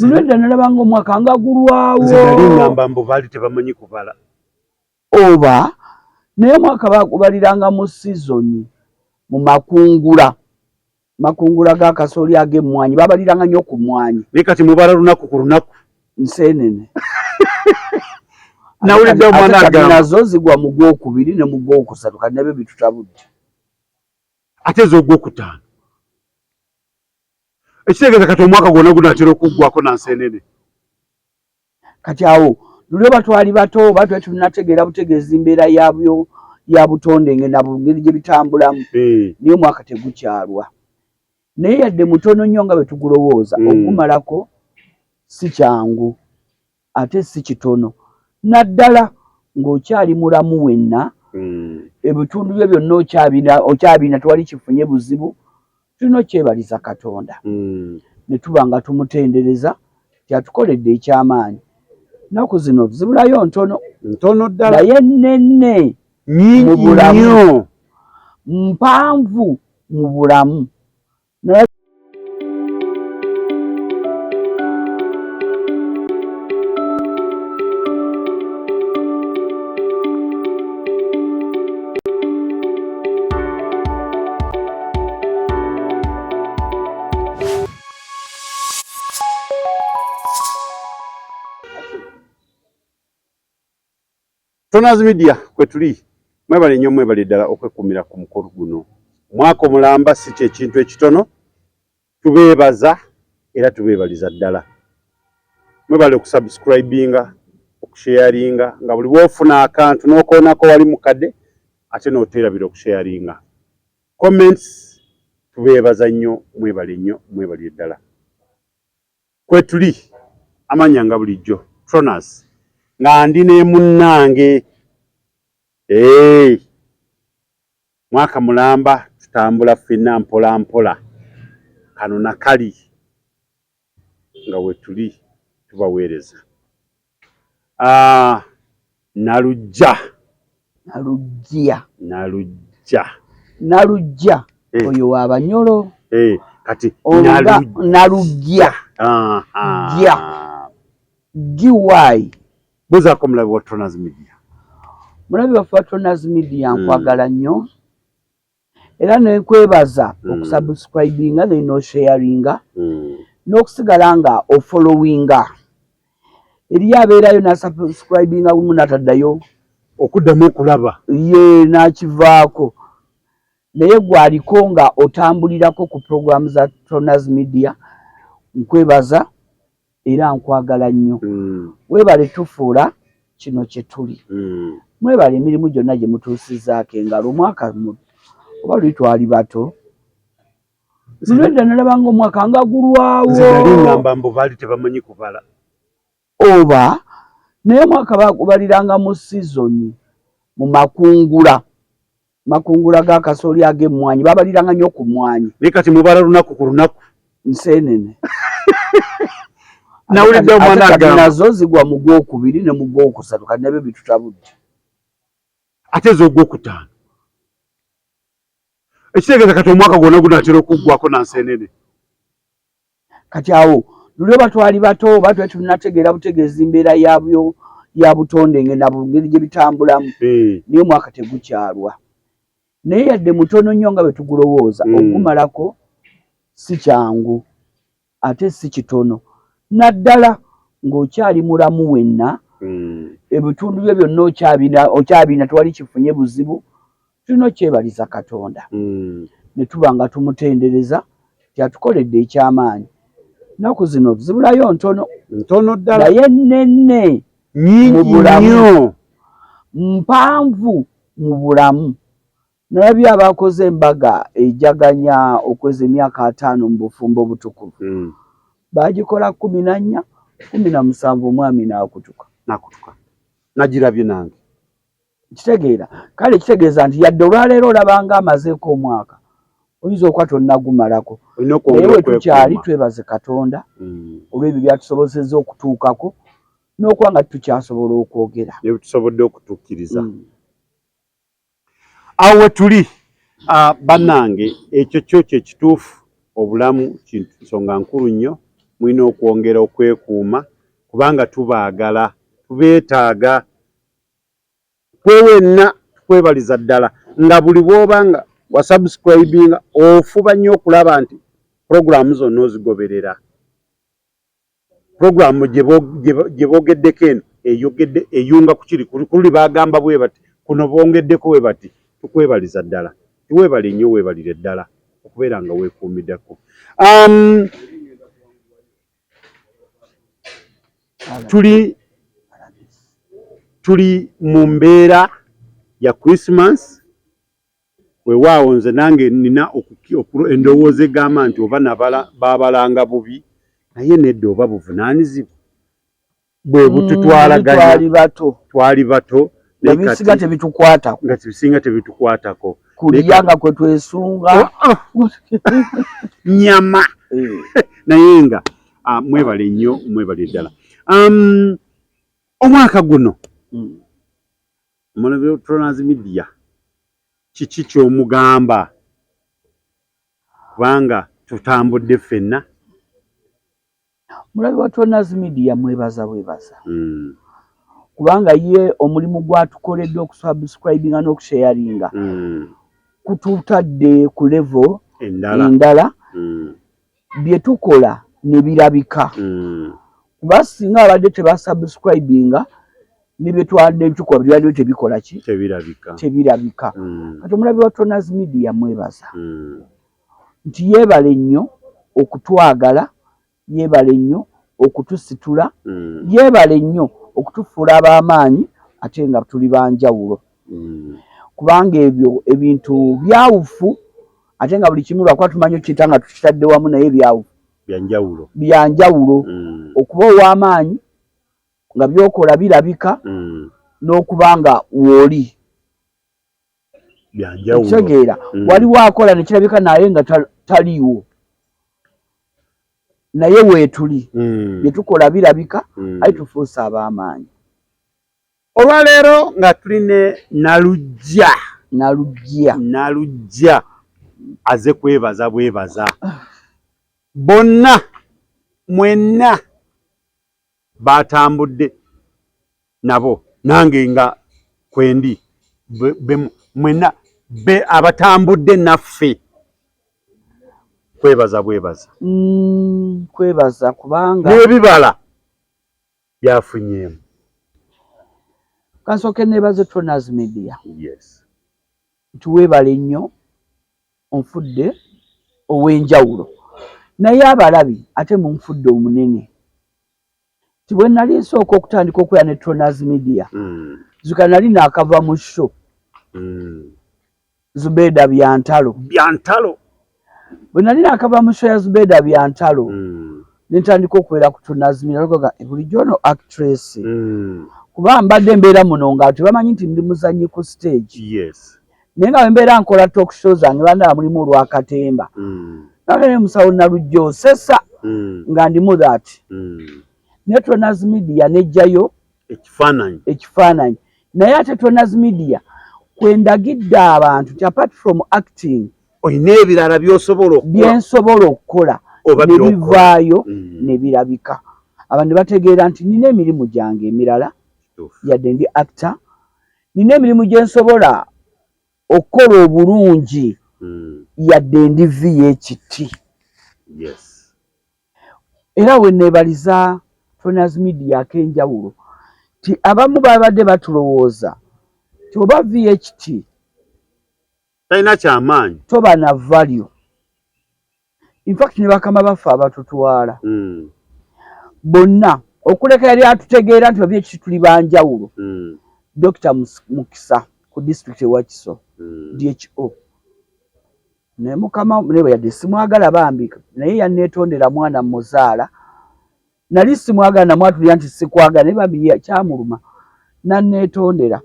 Nulwedda nalabanga omwaka nga gulwawo. Nze ngamba mbu baali tebamanyi kubala. Oba naye omwaka bakubaliranga mu sizoni mu makungula. Makungula ga kasooli ag'emmwanyi babaliranga nnyo ku mmwanyi. Naye kati mubala lunaku ku lunaku. Nseenene. Nawulidde omwana agamba nazo zigwa mu Gwokubiri ne mu Gwokusatu kati nabyo bitutabudde. Ate ez'Ogwokutaano. Ekitegeeza kati omwaka gwonna gunaatera okuggwako na nseenene. Kati awo lulyo batwali bato oba twe tunategeera butegeezi mbeera yabyo ya butonde ngeri gye bitambulamu. Niyo omwaka tegukyalwa. Naye yadde mutono nnyo nga bwe tugulowooza okumalako si kyangu ate si kitono. Naddala ng'okyali mulamu wenna ebitundu byo byonna okyabina tewali kifunye buzibu tulina okyebaliza Katonda ne tuba nga tumutendereza kyatukoledde ekyamaanyi. Nnaku zino zibulayo ntono ddala naye nnene mu bulamu mpanvu mu bulamu. Tonaz Media kwe tuli mwebale nnyo mwebale ddala okwekuumira ku mukolo guno. Mwaka omulamba si ky'ekintu ekitono, tubeebaza era tubeebaliza ddala. Mwebale okusubscribinga, okusharinga nga buli bw'ofuna akantu n'okoonako wali mukadde ate n'oteerabira okusharinga. Comments tubeebaza nnyo mwebale nnyo mwebale ddala. Kwe tuli amanya nga bulijjo Tonaz nga ndi ne munnange mwaka mulamba tutambula ffenna mpola mpola kano nakali nga we tuli tubaweereza. Nalujja oyo w'Abanyolo kati Nalujja giwayi. Buzaako mulabi wa Tonaz Media. Mulabi waffe wa Tonaz Media nkwagala nnyo era nekwebaza okusubscribinga then n'osharinga n'okusigala nga ofollowinga. Eriyo abeerayo n'asubscribinga gumu n'ataddayo okuddamu okulaba ye n'akivaako naye gwaliko nga otambulirako ku programu za Tonaz Media. Nkwebaza era nkwagala nnyo. Weebale tufuula kino kye tuli. Mwebale emirimu gyonna gye mutuusizzaako engalo omwaka oba luli twali bato. Nulwedda nalabanga omwaka nga gulwawo. Nze ngamba mbu baali tebamanyi kubala. Oba naye omwaka bakubaliranga mu sizoni mu makungula. Makungula ga kasooli ag'emmwanyi babaliranga nnyo ku mmwanyi. Naye kati mubala lunaku ku lunaku. Nseenene. Nawulidde omwana agamba nazo zigwa mu Gwokubiri ne mu Gwokusatu kati nabyo bitutabudde. Ate ez'Ogwokutaano. Ekitegeeza kati omwaka gwonna gunaatera okuggwako na nseenene. Kati awo lulyo batwali bato oba twe tunategeera butegeezi mbeera yabyo ya butonde ngeri gye bitambulamu. Niyo omwaka tegukyalwa. Naye yadde mutono nnyo nga bwe tugulowooza okumalako si kyangu ate si kitono. Naddala ng'okyali mulamu wenna ebitundu byo byonna okyabina tewali kifunye buzibu tulina okyebaliza Katonda ne tuba nga tumutendereza kyatukoledde ekyamaanyi. Nnaku zino zibulayo ntono ddala naye nnene mu bulamu mpanvu mu bulamu. Nalabye abakoze embaga ejaganya okweza emyaka 5 mu bufumbo obutukuvu. Bagikola 14, 17 omwami n'akutuka. Nagirabye nange. Kitegeera kale kitegeeza nti yadde olwaleero olabanga amazeeko omwaka oyinza okuba tonnagumalako. Naye we tukyali twebaze Katonda olw'ebyo byatusobozezza okutuukako n'okuba nga tukyasobola okwogera. Tusobodde okutuukiriza. Awo we tuli bannange ekyo kyo kye kituufu obulamu kintu nsonga nkulu nnyo mwina okwongera okwekuuma kubanga tubaagala tubeetaaga kwewenna tukwebaliza ddala nga buli bw'obanga wasubscribinga ofuba nnyo okulaba nti programu zonna ozigoberera. Programu gye boogeddeko eno eyunga ku kiri kuli baagamba bwe bati kuno bongeddeko bwe bati tukwebaliza ddala. Tuweebale nnyo weebalire ddala okubeera nga weekuumiddeko. Tuli mu mbeera ya Christmas weewaawo nze nange nina endowooza egamba nti oba baabalanga bubi naye nedda oba buvunaanyizibwa bwe bututwalaganya twali bato ebisinga tebitukwatako nga bisinga tebitukwatako kulya nga kwe twesunga nyama naye nga mwebale nnyo mwebale ddala. Omwaka guno Tronas Media kiki ky'omugamba kubanga tutambudde ffenna? Mulabi wa Tronas Media mwebaza kubanga ye omulimu gwatukoledde okusubscribinga n'okusharinga kututadde ku level endala bye tukola ne birabika kuba singa abadde tebasubscribinga ne bye twadde tukola byali tebikola ki tebirabika kati omulabi wa Tronas Media mwebaza nti yeebale nnyo okutwagala yeebale nnyo okutusitula yeebale nnyo okutufuula ab'amaanyi ate nga tuli banjawulo kubanga ebyo ebintu byawufu ate nga buli kimu lwakuba tumanyi okiyita nga tukitadde wamu naye byawufu byanjawulo okuba ow'amaanyi nga byokola birabika n'okuba nga woli kitegeera waliwo akola nekirabika naye nga taliiwo naye weetuli bye tukola birabika aye tufuuse ab'amaanyi. Olwaleero nga tuli ne Nalujja aze kwebaza bwebaza bonna mwenna baatambudde nabo nange nga kwendi mwenna abatambudde naffe kwebaza bwebaza kwebaza kubanga n'ebibala byafunyeemu. Kansooke neebaze Tronas Media tuweebale nnyo onfudde ow'enjawulo naye abalabi ate munfudde omunene ti bwe nali nsooka okutandika okubeera ne Tronas Media zuka nali naakava mu show Zubeda Byantalo bwe nali naakava mu show ya Zubeda Byantalo ne ntandika okubeera ku Tronas Media bulijjo ono actress kuba mbadde mbeera muno nga tebamanyi nti ndi muzannyi ku stage naye nga mbeera nkola talk show zange bandaba mulimu olwakatemba naye musawo Nalujja osesa nga ndimu that ne Tronas Media nejjayo ekifaananyi naye ate Tronas Media kwendagidde abantu nti apart from acting oyina ebirala byensobola okukola ne bivaayo ne birabika abantu ne bategeera nti nina emirimu gyange emirala yadde ndi actor nina emirimu gye nsobola okukola obulungi yadde ndi VHT era we neebaliza Tronas Media ak'enjawulo ti abamu babadde batulowooza ti oba VHT talina kyamaanyi toba na value in fact ne bakama baffe abatutwala bonna okuleka yali atutegeera nti VHT tuli banjawulo Dr. Mukisa ku district e Wakiso DHO naye mukama naye yadde simwagala bambi naye yanneetondera mwana muzaala nali simwagala namwatulira nti sikwagala naye bambi kyamuluma nanneetondera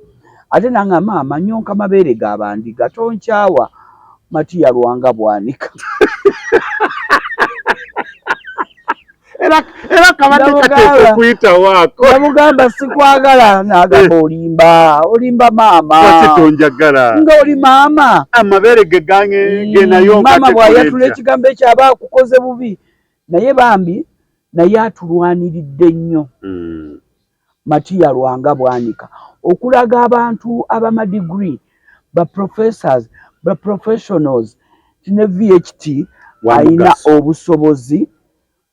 ate nanga maama nyonka mabeere g'abandi gatonkyawa Matiya Lwanga bwanika era kabadde kateeka okuyita waako namugamba sikwagala n'agamba olimba maama lwaki tonjagala nga oli maama amabeere ge gange ge nayo maama bw'ayatula ekigambo ekyo aba akukoze bubi naye bambi naye atulwaniridde nnyo Matiya Lwanga Bwanika okulaga abantu abamadigiri ba professors ba professionals ne VHT alina obusobozi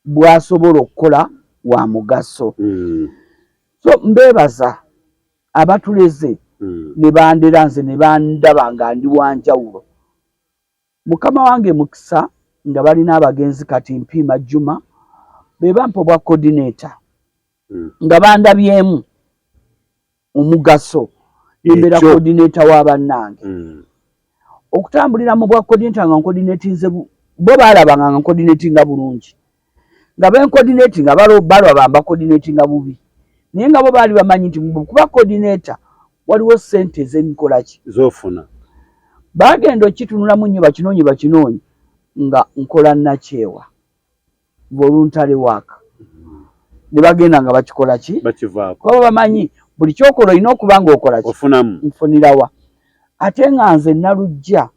bwasobola okukola wa mugaso. So mbebaza abatuleze ne bandera nze ne bandaba nga ndi wanjawulo. Mukama wange mukisa nga balina abagenzi kati Mpima Juma be bampa bwa coordinator nga bandabyemu omugaso imbera coordinator w'abannange okutambulira mu bwa coordinator nga coordinatinze bo balaba nga coordinatinga bulungi nga ben coordinating balwa bamba coordinating bubi naye nga bo bali bamanyi nti kuba coordinator waliwo sente zenikola ki zofuna bagendo kitunula nnyo bakinonyi nga nkola nakyewa voluntary work ne bagenda nga bakikola ki bakivaako kuba bamanyi buli kyokola olina okuba nga okola ki ofunamu nfunirawa ate nga nze nalujja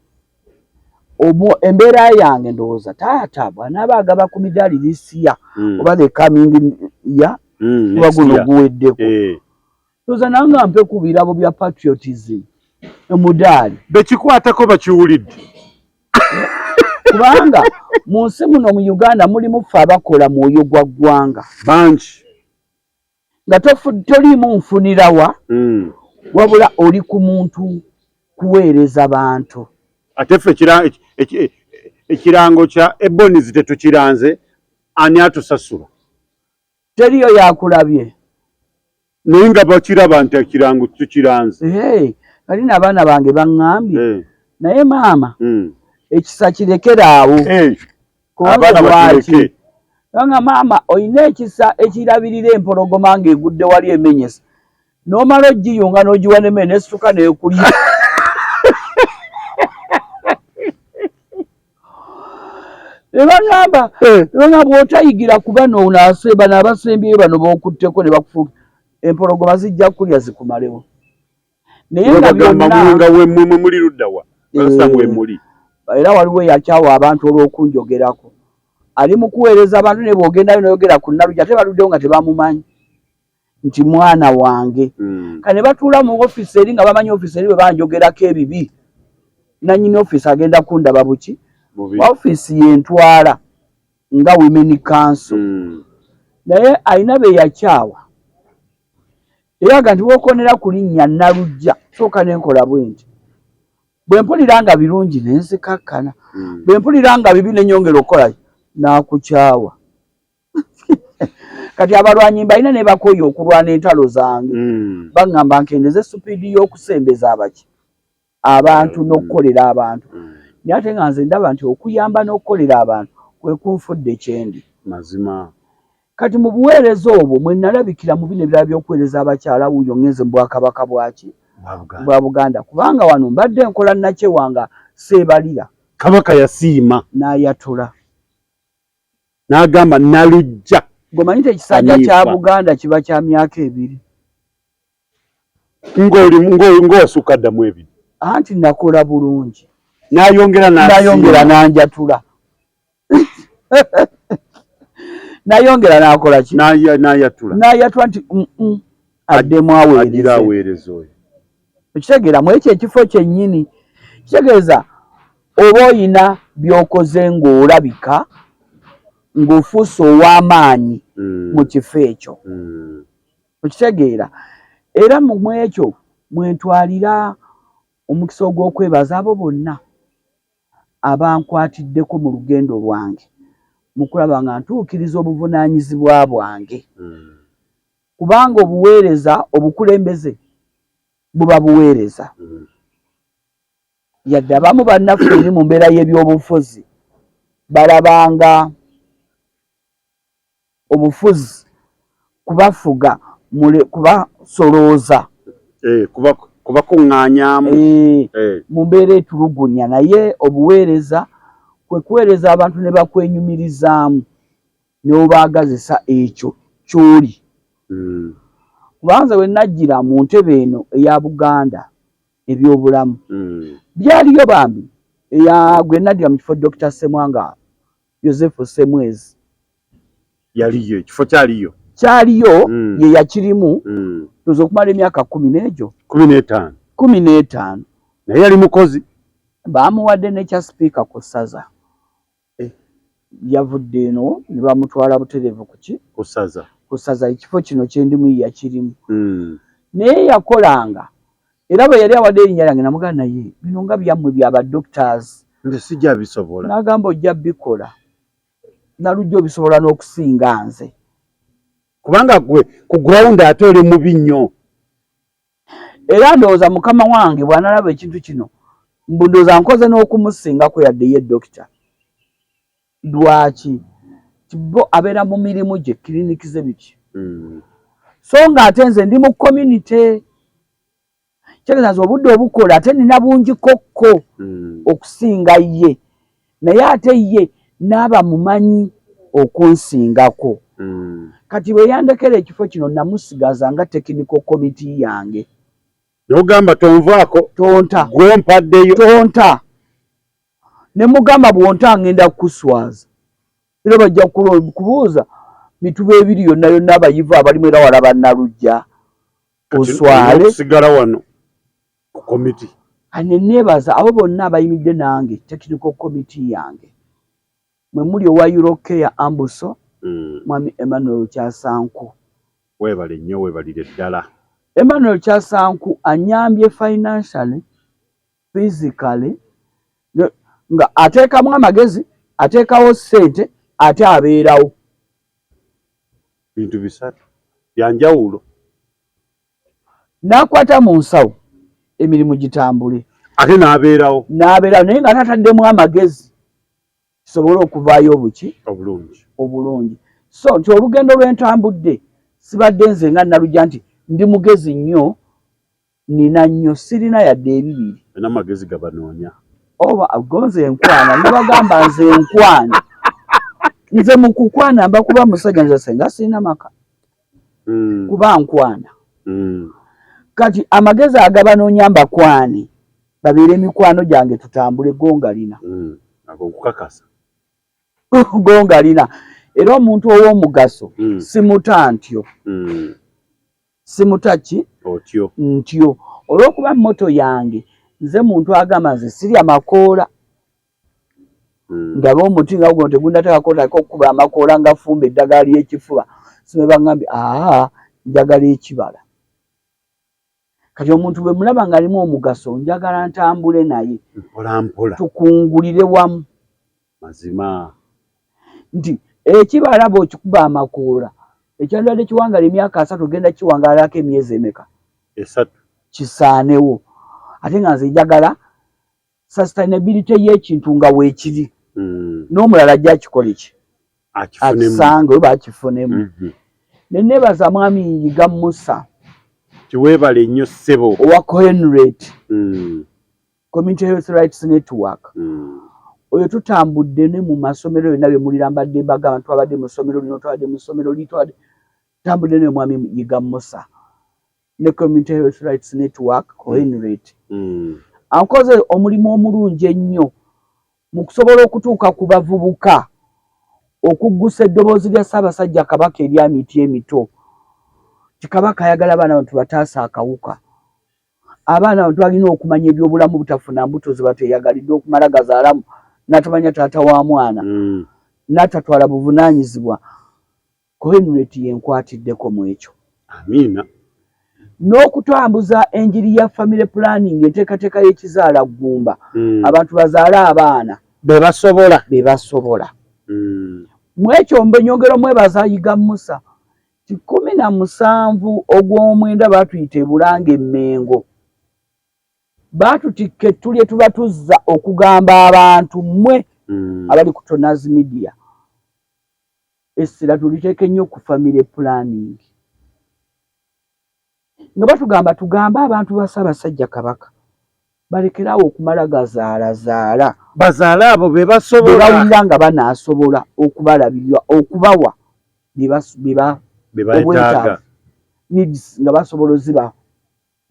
embeera yange ndowooza taata bw'anaaba agaba ku midaali lisiya oba the coming ya kuba guno guweddeko ndowooza nawe nga mpe ku birabo bya patriotism emudaali bekikwatako bakiwulidde kubanga mu nsi muno mu Uganda mulimu ffe abakola mwoyo gwa ggwanga bangi nga toliimu nfunirawa wabula oli ku muntu kuweereza bantu ate ffe ekirango kya Ebonies tetukiranze ani atusasula teriyo yakulabye naye nga bakiraba nti ekirango tukiranze kali n'abaana bange baŋŋambye naye maama ekisa kirekera awo abaana bakireke nga maama olina ekisa ekirabirira empologoma ng'egudde wali emenyesa n'omala ogiyunga n'ogiwa n'emmere n'esituka n'ekulya nebaŋŋamba bw'otayigira ku bano bano abasembyeyo bano b'okutteko ne bakufuuka empologoma zijja kulya zikumalewo naye nga byonna wemmwe muli luddawa muli era waliwo yakyawa abantu olw'okunjogerako ali mu kuweereza abantu ne bw'ogendayo n'oyogera ku Nnalujja ate baluddewo nga tebamumanyi nti mwana wange kane batuula mu ofiisi eri nga bamanyi ofiisi eri bwe banjogerako ebibi nannyini ofiisi agenda kundaba buki ofiisi yentwala nga women council naye alina be yakyawa eraga nti bw'okonera ku linnya Nnalujja sooka nenkola bwe nti bwe mpulira nga birungi nenzikakkana bwe mpulira nga bibi nenyongera okukola nakukyawa kati abalwanyi balina ne bakoye okulwana entalo zange baŋŋamba nkendeze supiidi y'okusembeza abantu n'okukolera abantu naye ate nga nze ndaba nti okuyamba n'okukolera abantu kwe kunfudde kyendi mazima kati mu buweereza obwo mwe nalabikira mu bino ebirala by'okuweereza abakyala wuuyo ngenze mu Bwakabaka bwaki bwa Buganda kubanga wano mbadde nkola Nakyewanga Seebalira Kabaka yasiima n'ayatula n'agamba Nnalujja gomanyi ekisajja kya Buganda kiba kya myaka 2 ng'osukka ddamu 2 anti nakola bulungi n'ayongera n'anjatula n'ayongera n'akola ki n'ayatula nti addemu aweereza oyo ekitegeera mu ekyo ekifo kyennyini kitegeeza oba oyina by'okoze ng'olabika ng'ofuuse ow'amaanyi mu kifo ekyo okitegeera era mu ekyo mwentwalira omukisa ogw'okwebaza abo bonna abankwatiddeko mu lugendo lwange mu kulaba nga ntuukiriza obuvunaanyizibwa bwange kubanga obuweereza obukulembeze buba buweereza yadde abamu bannaffe eri mu mbeera y'ebyobufuzi balabanga obufuzi kubafuga kubasolooza kubakuŋŋaanyaamu mu mbeera etulugunya naye obuweereza kwe kuweereza abantu ne bakwenyumirizaamu n'obaagazisa ekyo ky'oli kubanza we najjira mu ntebe eno eya Buganda ebyobulamu byaliyo bambi gwe naddira mu kifo Dr. Semwanga Joseph Semwezi yaliyo ekifo kyaliyo ye yakirimu tuzo okumala emyaka 10 n'egyo 15 naye yali mukozi bamuwadde nekya speaker ku ssaza yavudde eno ne bamutwala butereevu ku ssaza ekifo kino kyendimu yakirimu naye yakolanga era bwe yali awadde erinnya lyange namugamba naye bino nga byammwe byaba doctors nze sijja bisobola n'agamba ojja bikola nalujja obisobola n'okusinga nze kubanga gwe ku ground ate oli mubi nnyo era ndowooza mukama wange bw'analaba ekintu kino mbu ndowooza nkoze n'okumusingako yadde ye dokita lwaki bo abeera mu mirimu gye kiriniki ze biki so ng'ate nze ndi mu community kyegeeza nti obudde obukola ate nina bungi kokko okusinga ye naye ate ye n'aba mumanyi okunsingako kati bwe yandekera ekifo kino namusigaza nga technical committee yange n'ogamba tonvaako tonta gwempaddeyo tonta ne mugamba bwonta ngenda kukuswaza era bajja kubuuza mituba ebiri yonna yonna abayivu abalimu era wala bannalujja oswale okusigala wano ku committee ane neebaza abo bonna abayimidde nange technical committee yange mwe muli owa Eurocare Ambuso mwami Emmanuel Kyasanku weebale nnyo weebalire ddala Emmanuel Kyasanku anyambye financially physically nga ateekamu amagezi ateekawo ssente ate abeerawo bintu bisatu byanjawulo n'akwata mu nsawo emirimu gitambule ate n'abeerawo naye nga tataddemu amagezi kisobole okuvaayo obulungi so nti olugendo lw'entambudde sibadde nze nga nalujja nti ndi mugezi nnyo nina nnyo sirina yadde ebibiri n'amagezi gabanoonya oba gonze enkwana nibagamba nze enkwana nze mu kukwana mba kuba musajja nze senga sirina maka kuba nkwana kati amagezi agabanoonya mbakwane babeere emikwano gyange tutambule gongalina agokukakasa gongalina era omuntu ow'omugaso simuta ntyo simuta ki ntyo olw'okuba moto yange nze muntu agamba nze sirya makoola ndaba omuti nga guno tegundateekako okukuba amakoola nga fumba eddagala ly'ekifuba sibe bagambye njagala ekibala kati omuntu bwe mulaba nga alimu omugaso njagala ntambule naye mpolampola tukungulire wamu mazima nti ekibala bw'okikuba amakoola ekyandadde kiwangala emyaka 3 genda kiwangalako emyezi emeka 3 kisaanewo ate nga nze njagala sustainability y'ekintu nga weekiri n'omulala ajja akikole ki akisange oba akifunemu neneebaza mwami Yiga Musa kiweebale nnyo ssebo owa Cohenrate Community Health Rights Network oyo tutambudde ne mu masomero yonna bemulira mbadde mbagamba twabadde mu ssomero lino twabadde mu ssomero litwade tambudde ne mwami Yiga Musa ne Community Health Rights Network Cohenrate ankoze omulimu omulungi ennyo mu kusobola okutuuka ku bavubuka okuggusa eddoboozi lya Ssaabasajja Kabaka erya miti emito Kabaka ayagala abaana bantu bataasa akawuka abaana bantu balina okumanya ebyobulamu butafuna mbuto ze bateeyagalidde okumala gazaalamu n'atamanya taata wa mwana n'atatwala buvunaanyizibwa Cohenrate yenkwatiddeko mu ekyo amiina n'okutambuza enjiri ya family planning enteekateeka y'ekizaala ggumba abantu bazaale abaana be basobola mu ekyo nyongera omwebaza Yiga Musa 17 ogw'omwenda batuyita e Bulanga Emmengo batutikka ettu lye tuba tuzza okugamba abantu mmwe abali ku Tonazi Media essira tuliteeke nnyo ku family planning nga batugamba tugambe abantu ba Ssaabasajja Kabaka balekerawo okumala gazaalazaala bazaale abo be basobola bawulira nga banaasobola okubalabirwa okubawa bebayetaaga nga basobola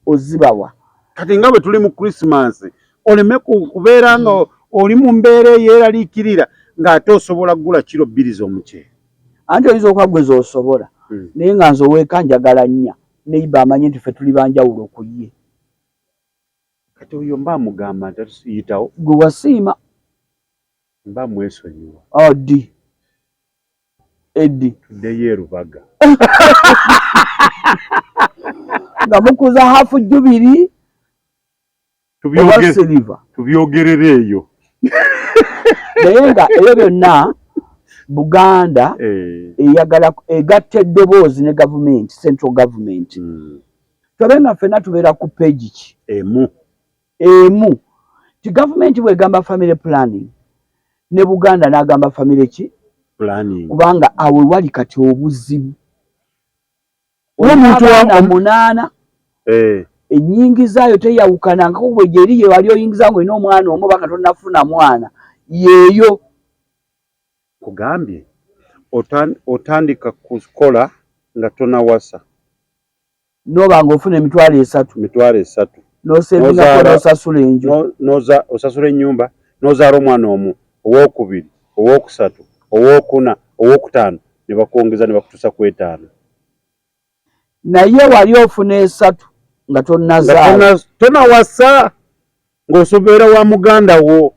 ozibawa kati nga bwe tuli mu Christmas oleme kubeera nga oli mu mbeera eyeeraliikirira ng'ate osobola kugula kilo 2 z'omuceere anti oyinza okwagweza osobola naye nga nze oweeka njagala nnya neiba amanye nti ffe tuli banjawulo ku ye. Kati oyo mba mugamba nti atusiyitawo gwe wasiima mba mwesonyiwa oddi eddi tuddeyo erubaga nga mukuza hafu jubiri oba siliva tubyogerera eyo naye nga ebyo byonna Buganda eyagala egatta eddoboozi ne gavumenti central government twabe nga ffenna tubeera ku page ki emu ti gavumenti bwegamba family planning ne Buganda n'agamba family ki planning kubanga awe wali kati obuzibu omuntu wa munaana ennyingizaayo teyawukanangako bwe gyeri ye wali oyingiza ngo olina omwana omu baka tonnafuna mwana yeeyo kugambye otandika kukola nga tonawasa noba ng'ofuna emitwalo 3 n'osevinga n'osasula enju osasula ennyumba n'ozaala omwana omu owokubiri owokusatu owokuna owokutaano ne bakwongeza ne bakutuusa ku 5 naye wali ofuna 3 nga tonnazaala tonawasa ng'osobeera wa muganda wo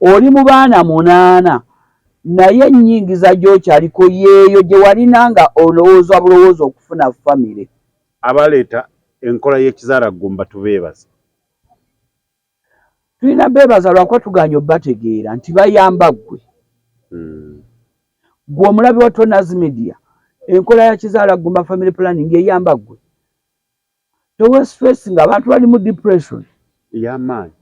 oli mu baana 8 naye ennyingiza gy'okyaliko yeeyo gye walina nga olowooza bulowooza okufuna famire. Abaleeta enkola y'ekizaalaggumba tubeebaza. Tulina beebaza lwakuba tuganya obbategeera nti bayamba ggwe. Gwe omulabi wa Tonazi Media enkola ya kizaalaggumba family planning eyamba ggwe. Towe stress nga abantu bali mu depression. Y'amaanyi.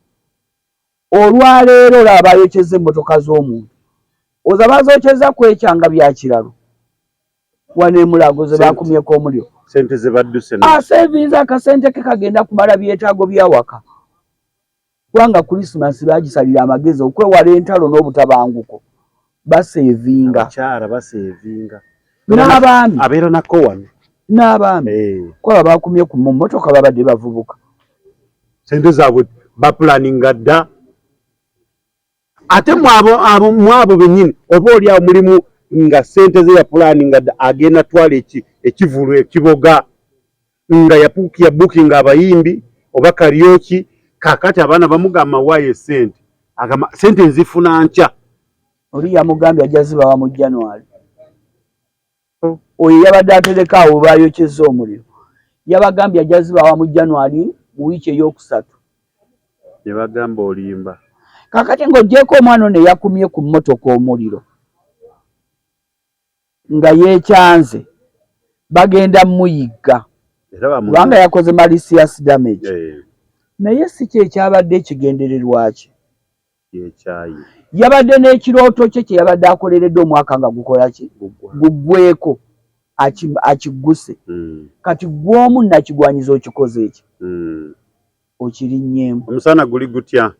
Olwaleero olaba bayokyeza emmotoka z'omuntu oza bazookyeza kwekyanga bya kiralo wano emulago ze bakumyeko omuliro sente ze badduse asevinza akasente ke kagenda kumala byetaago byawaka kubanga Christmas bagisalira amagezi okwewala entalo n'obutabanguko basevinga abakyala basevinga n'abaami abeera nako wano n'abaami kuba bakumye ku mmotoka babadde bavubuka sente zaabwe bapulaninga dda ate mwabo bennyini oba oli awo mulimu nga sente ze ya pulaninga dda agenda twala ekivulu ekiboga nga yabukinga abayimbi oba karyoki kakati abaana bamugamba waayo sente agamba sente nzifuna nkya oli yamugambye ajja zibawa mu January oyo yabadde atereka awo bayokyeza omuliro yabagambye ajja zibawa mu January mu wiiki ey'okusatu yabagamba olimba kakati ng'ogyeko omwana ono yakumye ku mmotoka omuliro nga yeekyanze bagenda muyigga kubanga yakoze malicious damage naye si kyekyabadde ekigendererwa kye yabadde n'ekirooto kye kye yabadde akoleredde omwaka nga gukola ki guggweko akigguse kati gw'omu nakigwanyiza okikoze eki okirinnyeemu omusana guli gutya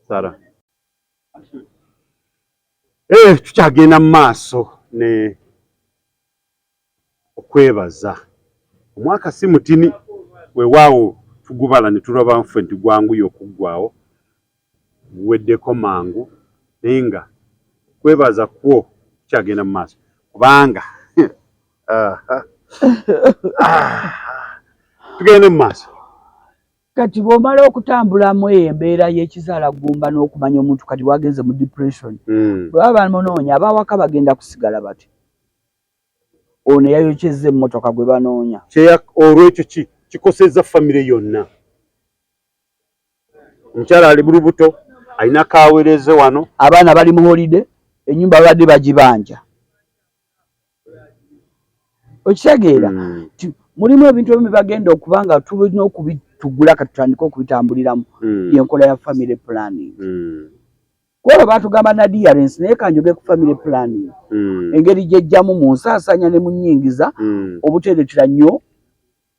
Sara tukyagenda mu maaso ne okwebaza omwaka si mutini weewaawo tugubala ne tulaba nfe nti gwanguye okuggwawo guweddeko mangu naye nga kwebaza kwo tukyagenda mu maaso kubanga tugende mu maaso kati bw'omala okutambulamu embeera y'ekizaalaggumba n'okumanya omuntu kati wagenze mu depression bw'aba bamunoonya abawaka bagenda kusigala bati ono yayokyezza emmotoka gwe banoonya olwekyo kikosezza famire yonna omukyala ali bulubuto alina kawereze wano abaana bali mu holide ennyumba babadde bagibanja okitegeera mulimu ebintu ebimu bagenda okubanga tulina okubitugula kati tutandika okubitambuliramu yenkola ya family planning kuba batugamba na adherence naye kanjoge ku family planning engeri gyejjamu mu nsaasanya ne mu nnyingiza obuteeretera nnyo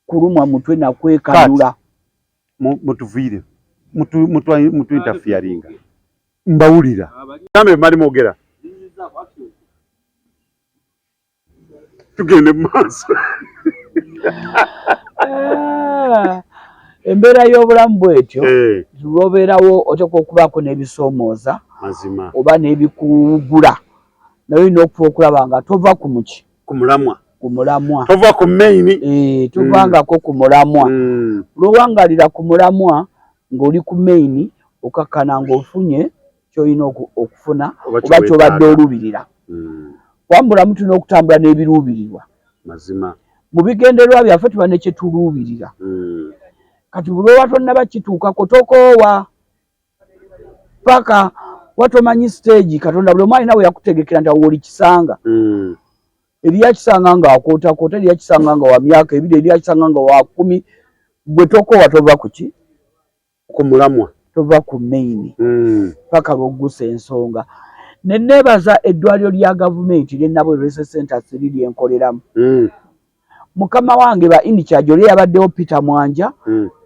kulumwa mutwe nakwekanula mutuviire mutu interferinga mbawulira nambe mali mwogera tugende mu maaso embeera y'obulamu bwetyo lwobeerawo oteekwa okubaako n'ebisomooza mazima oba n'ebikuwugula naye olina okufa okulaba nga tova ku muki ku mulamwa tova ku maini tovangako ku mulamwa lwowangalira ku mulamwa ng'oli ku maini okakkana ng'ofunye ky'olina okufuna oba ky'obadde olubirira wambulamu tulina okutambula n'ebiruubirirwa mazima mu bigendererwa byaffe tuba ne kye tuluubirira kati buli oba tonnaba kituukako tokoowa paka watomanyi stage Katonda buli omu alina we yakutegekera nti awo olikisanga eriyakisanga nga wakootakoota eriyakisanga nga wa myaka 2 eriyakisanga nga wa 10 gwe tokoowa tova kuki ku mulamwa tova ku maini paka lwoggusa ensonga neneebaza eddwaliro lya gavumenti ly'Ennabwe Research Center liri enkoleramu mukama wange ba incharge oli yabaddewo Peter Mwanja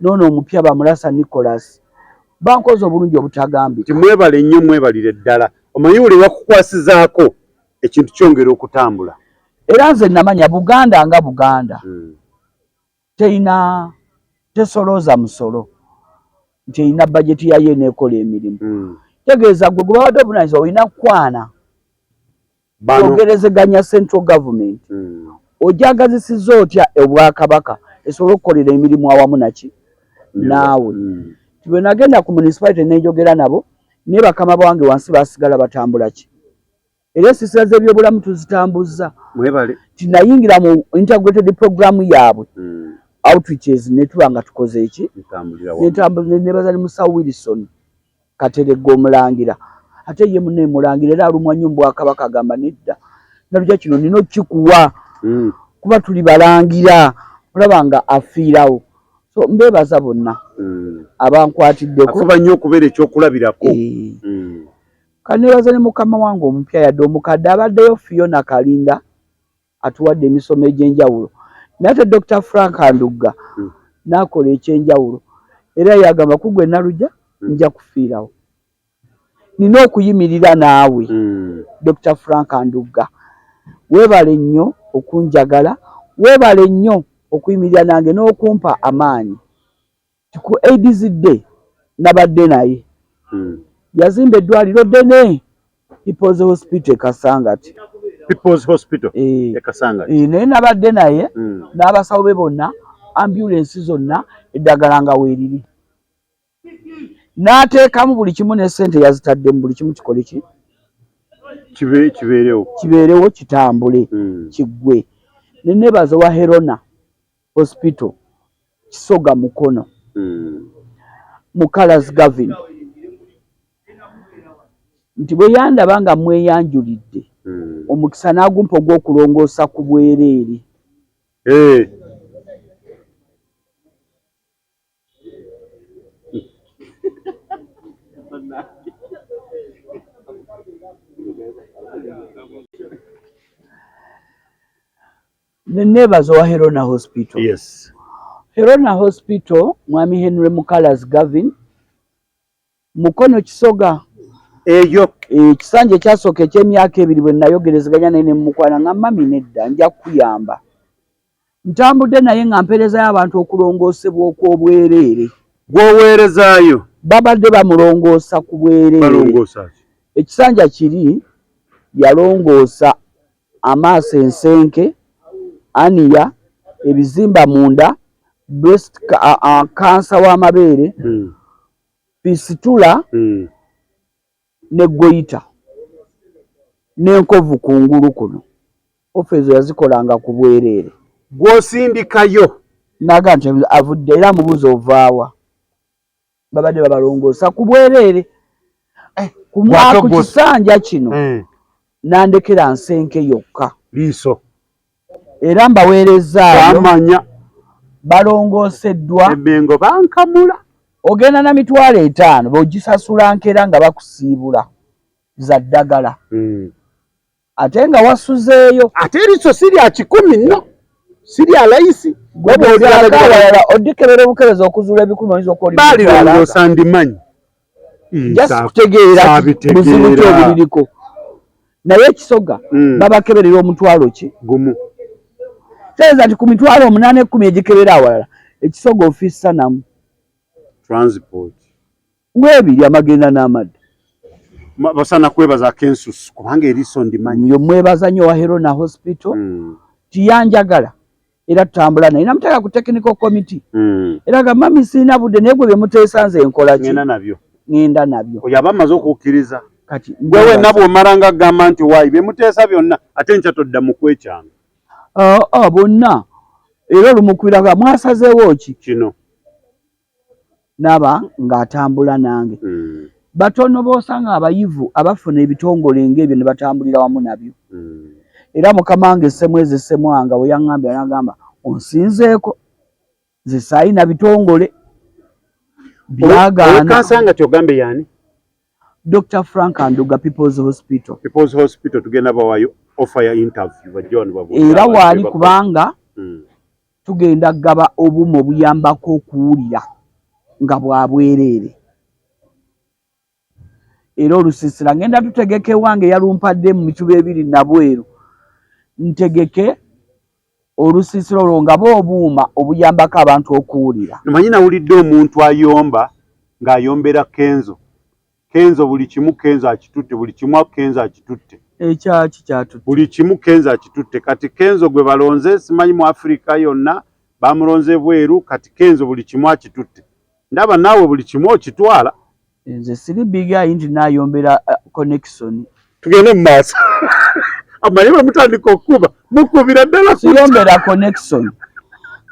noono omupya Bamulasa Nicholas bankoze obulungi obutagambika timwebale nnyo mwebalire ddala omanyi buli bakukwasizaako ekintu kyongera okutambula era nze namanya Buganda nga Buganda teina tesolooza musolo nti erina bajeti yayo eneekola emirimu tegeeza gwe gubawadde obunanyizibwa olina kwana ogerezeganya central government ojagazisizza otya obwakabaka esobole okukolera emirimu awamu naki naawe bwe nagenda ku municipality nenjogera nabo naye bakama bange wansi basigala batambula ki era esisira z'ebyobulamu tuzitambuzza tinayingira mu integrated program yaabwe outreaches netuba nga tukoze eki nebaza ne Musa Wilson Kateregga omulangira ate ye munne mulangira era alumwa nnyo mu Bwakabaka agamba nedda nalujja kino nina okikuwa kuba tuli balangira olaba nga afiirawo so mbeebaza bonna abankwatiddeko afuba nnyo okubeera ekyokulabirako kaneebaza ne mukama wange omupya yadde omukadde abaddeyo Fiona Kalinda atuwadde emisomo egy'enjawulo naye ate Dr. Frank Andugga n'akola ekyenjawulo era yagamba kugwe nalujja nja kufiirawo nina okuyimirira naawe Dr. Frank Andugga weebale nnyo okunjagala weebale nnyo okuyimirira nange n'okumpa amaanyi ku AIDS Day nabadde naye yazimba eddwaliro ddene People's Hospital e Kasangati People's Hospital e Kasangati naye nabadde naye n'abasawo be bonna ambulance zonna eddagala nga weeriri n'ateekamu buli kimu ne ssente yazitaddemu buli kimu kikole ki kibeerewo kitambule kiggwe neneebaza wa Herona Hospital Kisoga Mukono mu Colors Gavin nti bwe yandaba nga mweyanjulidde omukisa n'agumpa ogw'okulongoosa ku bwereere neneebaza wa Herona Hospital Herona Hospital Mwami Henry mu Colors Gavin Mukono Kisoga eyo ekisanja ekyasooka eky'emyaka 2 bwe nayogerezeganya naye nemukwana nga mami nedda nja kuyamba ntambudde naye nga mpeereza y'abantu okulongoosebwa okw'obwereere gwoweerezaayo babadde bamulongoosa ku bwereere ekisanja kiri yalongoosa amaaso ensenke aniya ebizimba munda breast cancer w'amabeere fistula ne goita n'enkovu kungulu kuno ofeezo yazikolanga ku bwereere gw'osindikayo naga nti avudde era mubuuza ovaawa babadde babalongoosa ku bwereere ku kisanja kino nandekera nsenke yokka liiso era mbaweerezaayo amanya balongooseddwa ebengo bankamula ogenda na $50 b'ogisasula nkera nga bakusiibula za ddagala ate nga wasuzeeyo ate eriso sirya 10 nno sirya layisi gwewalala oddikebera obukebezi okuzuula ebikulu oyinza okwolbalongoosa ndimanyi kutegeera buzibu ki obuliriko naye Kisoga babakeberera omutwalo ki gumu tegeeza nti ku mitwalo 8-10 egikebera awalala Ekisoga ofiisa namu transport webiri amagenda n'amadde basana kwebaza Kensus kubanga eriso ndimanyi yo mwebaza nnyo wa Herona Hospital tiyanjagala era tutambula naye namuteka ku technical committee era gamba mami sina budde naye gwe muteesanze enkola ki ngenda nabyo oyo aba amaze okukkiriza kati gwewe nabwo omalanga agamba nti waayi bye muteesa byonna ate nkya todda mu kwekyanga bonna era olumukwiraga mwasazeewo ki kino naba ng'atambula nange batono boosanga abayivu abafuna ebitongole ng'ebyo ne batambulira wamu nabyo era mukama wange Ssemwezi Ssemwanga we yaŋŋambye n'agamba onsinzeeko nze saayina bitongole byagaana kansanga kyogambe yaani Dr. Frank Anduga People's Hospital tugenda bawayo offer ya interview bajoni babu era waali kubanga tugenda gaba obumu obuyambako okuwulira nga bwabwereere era olusiisira ngenda tutegeke wange yalumpadde mu mituba ebiri nabweru ntegeke olusiisira olwo nga boobuuma obuyambako abantu okuwulira manyi nawulidde omuntu ayomba ng'ayombera Kenzo buli kimu Kenzo akitutte buli kimu Kenzo akitutte ekyaki kyatutte buli kimu Kenzo akitutte kati Kenzo gwe balonze simanyi mu Afrika yonna bamulonze bweru kati Kenzo buli kimu akitutte ndaba naawe buli kimu okitwala nze siri bigayi nti naayombera connection tugende mu maaso amanyi bwe mutandika okukuba mukubira ddala siyombera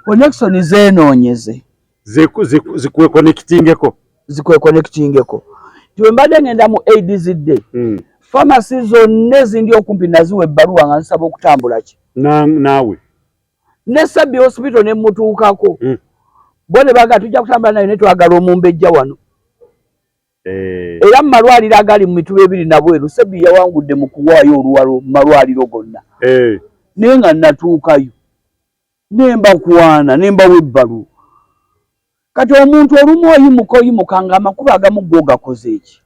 connection zeenoonyeze zikwekonektingeko tiwe mbadde ngenda mu AIDS Day pharmacy zonna ezindi okumpi naziwa ebbaluwa nga nsaba okutambula ki naawe ne Sabbi Hospital ne mutuukako bo ne baga tujja kutambula nayo ne twagala omumbejja wano era mu malwaliro agali mu mituba ebiri nabweru Sabbi yawangudde mu kuwaayo oluwalo mu malwaliro gonna naye nga natuukayo nemba kwana nembawo ebbaluwa kati omuntu olumu oyimuka nga amakubo agamu go gakoze eki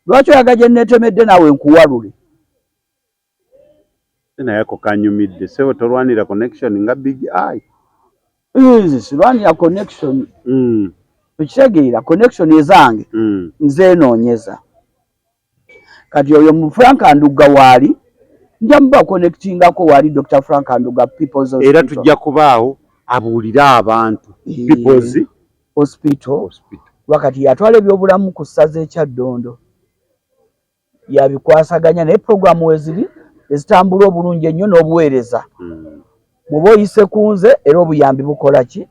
lwaki oyaga gye neetemedde naawe nkuwalule naye ako kanyumidde sewe tolwanira connection nga big eye sirwanira connection ekitegeera connection ezange nzeenoonyeza kati oyo mu Frank Anduga waali nja muba connectingako waali Dr. Frank Anduga People's Hospital era tujja kubaawo abuulira abantu People's Hospital wakati yatwala ebyobulamu ku ssaza ekyaddondo yabikwasaganya naye programu weziri ezitambula obulungi ennyo n'obuweereza muba oyise ku nze era obuyambi bukola ki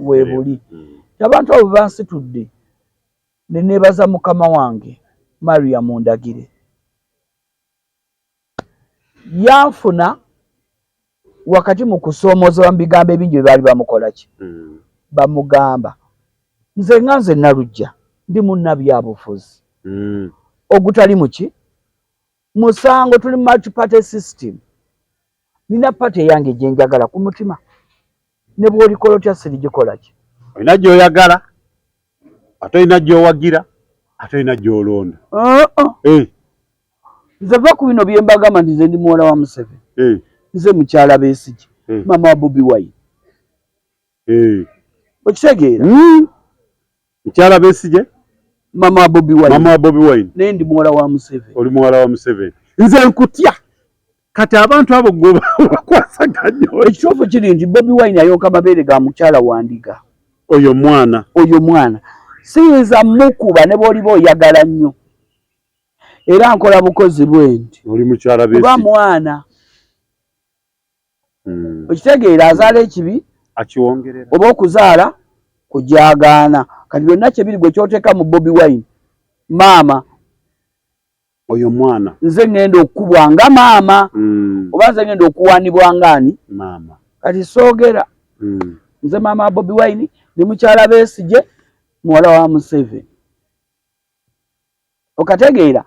weebuli abantu abo bansitudde ne neebaza mukama wange Maria Mundagire yanfuna wakati mu kusoomooza mu bigambo ebingi bye baali bamukola ki bamugamba nze nga nze nalujja ndi munnabyabufuzi ogutali muki musango tuli multi-party system nina pate yange gye njagala ku mutima ne bw'olikola otya sirigikola ki olina gy'oyagala ate olina gy'owagira ate olina gy'olonda nze va ku bino bye mbagamba nti nze ndi muwala wa Museveni nze mukyala Besigye mama wa Bobi Wine okitegeera mukyala Besigye mama wa Bobi Wine naye ndi muwala wa Museveni oli muwala wa Museveni nze nkutya kati abantu abo gwe bakwasaganya ekituufu kiri nti Bobi Wine ayonka mabeere ga mukyala wandiga oyo mwana siyinza mukuba ne bw'oliba oyagala nnyo era nkola bukozi bwendi oli mukyala Besigye kuba mwana okitegeera azaala ekibi akiwongerera oba okuzaala kujagaana kati byonna kyebiri gwe kyoteeka mu Bobi Wine maama oyo mwana nze ngenda okukubwa nga maama oba nze ngenda okuwaanibwa ngaani maama kati soogera nze maama wa Bobi Wine ndi mukyala Besigye muwala wa Museveni okategeera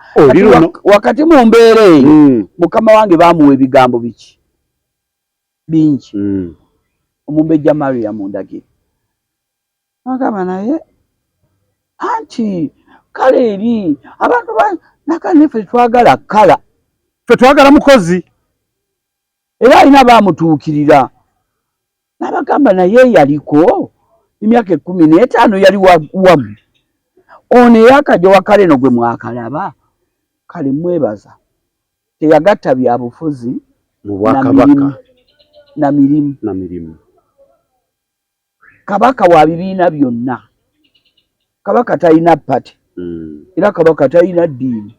wakati mu mbeera eyo mukama wange baamuwa ebigambo biki bingi omumbejja Maria Mundagire agamba naye anti kale eri abantu nakane ffe twagala kala ffe twagala mukozi era alina baamutuukirira n'abagamba naye yaliko emyaka 15 yali wamu ono eyakajja wakale no gwe mwakalaba kale mwebaza teyagatta bya bufuzi na mirimu kabaka wa bibiina byonna kabaka talina pati era kabaka talina ddiini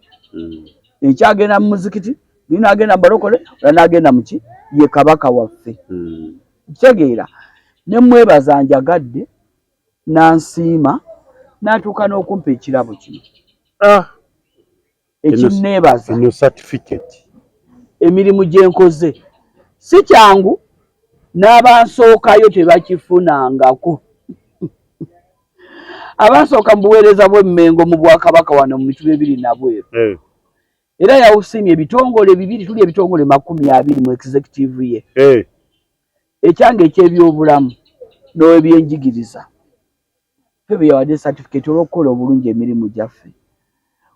ekyagenda mu muzikiti ninagenda mbalokole nagenda muki ye kabaka waffe kitegeera ne mwebaza njagadde nansiima natuuka n'okumpa ekirabo kino ekinneebaza no certificate emirimu gye nkoze si kyangu n'abansookayo tebakifunangako abansooka mu buweereza bw'emmengo mu bwakabaka wano mu mituba 2 nabweru era yawusiimye ebitongole 2 tuli ebitongole 20 mu executive ye ekyange ekyebyobulamu n'ebyenjigiriza febe yawadde certificate olw'okukola obulungi emirimu gyaffe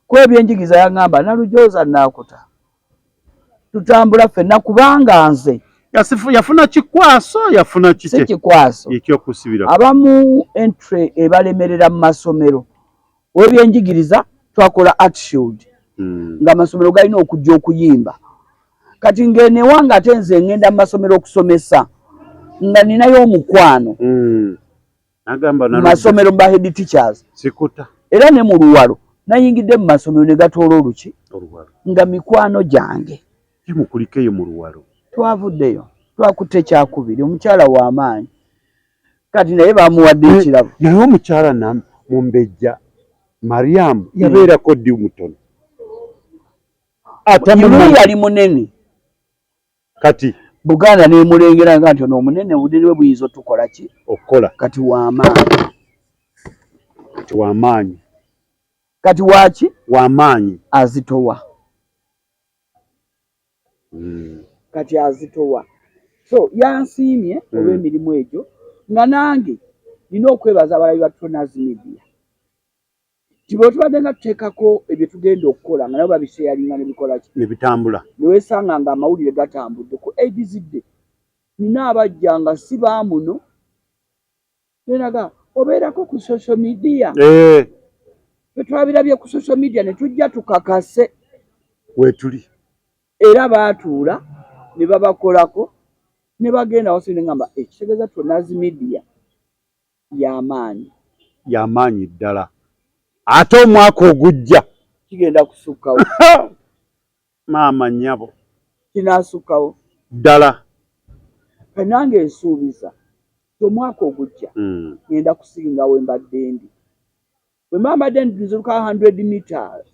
ku ebyenjigiriza yaŋŋamba Nalujooza Naakuta tutambula ffenna kubanga nze yafuna kikwaso yafuna kike si kikwaso ekyokusibira abamu entry ebalemerera mu masomero w'ebyenjigiriza twakola attitude nga amasomero galina okujja okuyimba kati ng'enewanga ate nze ngenda mu masomero okusomesa nga ninayo omukwano mu masomero mu head teachers sikuta era ne mu Luwalo nayingidde mu masomero ne gatoola oluki nga mikwano gyange kimukulikeyo mu Luwalo twavuddeyo twakutte ekyakubiri omukyala w'amaanyi kati naye bamuwadde ekirabo naye omukyala nam Mumbejja Mariam yabeerako ddi mutono atamumanyi yali munene kati Buganda neemulengera nga nti ono omunene obunene bwe buyinza otukola ki okukola kati w'amaanyi kati waki w'amaanyi azitowa kati azitowa so yansiimye olw'emirimu egyo nga nange nina okwebaza abalabi ba Tronas Media tibo tubadde nga tuteekako ebyo tugenda okukola nga nabo babisheyalinga nebikola ki nebitambula newesanga nga amawulire gatambudde ku edizidde nina abajja nga si baamuno nenaga obeerako ku social media twabirabye ku social media ne tujja tukakase wetuli era baatuula ne babakolako ne bagenda wase ne ngamba ekitegeeza Tronas Media y'amaanyi ddala ate omwaka ogujja kigenda kusukkawo maama nnyabo kinaasukkawo ddala kanange ensuubiza omwaka ogujja ngenda kusingawo embadde ndi bwe mbadde ndiziruka 100 meters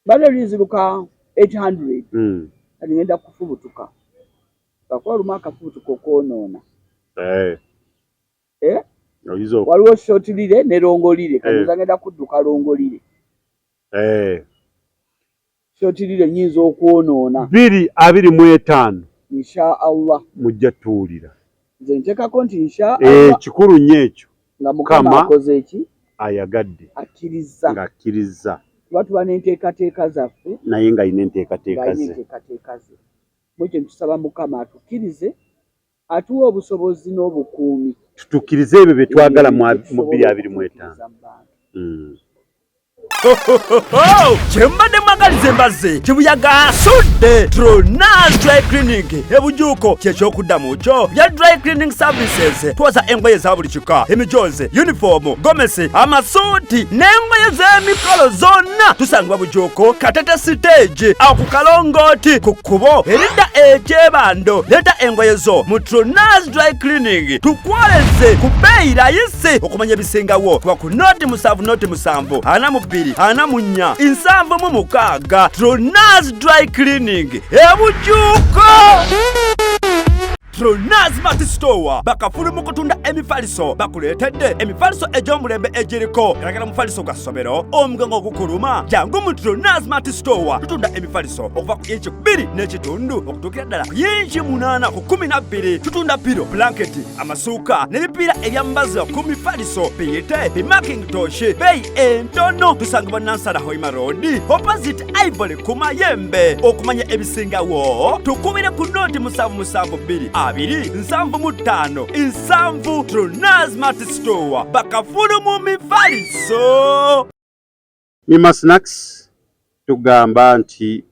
mbadde ndiziruka 800 kati ngenda kufubutuka kakuba lumu akafubutuka okwonoona waliwo shotilire ne longolire kati ngenda kudduka longolire shotilire nyinza okwonoona 225 insha Allah mujja tuwulira nze nteekako nti insha Allah kikulu nnyo ekyo nga Mukama akoze eki ayagadde akkiriza tuba n'enteekateeka zaffe naye nga alina enteekateeka ze mwekyo ntusaba Mukama atukkirize atuwa obusobozi n'obukuumi tutukkirize ebyo bye twagala mu 2025 kyembadde mwagaliza embaze kibuyaga asudde Tronas Dry Cleaning ebujuuko kyekyokuddamu kyo bya dry cleaning services twoza engoye za buli kika emijoze uniform gomesi amasuuti n'engoye z'emikolo zonna tusangibwa bujuuko Katete stage awo ku Kalongooti ku kkubo eridda ekyebando leeta engoye zo mu Tronas Dry Cleaning tukwoleze ku bbeeyi layisi okumanya ebisingawo kuba ku noti 7 42 4 7 Tronas Dry Cleaning ebujuuko Tronas Mart Store bakafulu mu kutunda emifaliso bakuleetedde emifaliso egy'omulembe egiriko eragala mufaliso gwa ssomero omugango ogukuluma jangu mu Tronas Mart Store tutunda emifaliso okuva ku inchi 2 n'ekitundu okutuukira ddala ku inchi 8 ku 12 tutunda piro blanketi amasuuka n'ebipiira ebyambaza ku mifaliso biyite bimakintosh beeyi entono tusangibwa Nansana Hoima Road opposite Ivory ku Mayembe okumanya ebisingawo tukubire ku noti 772 275 Nsanvu Trona Smart Store bakafulu mu mifaliso. Mima Snacks tugamba nti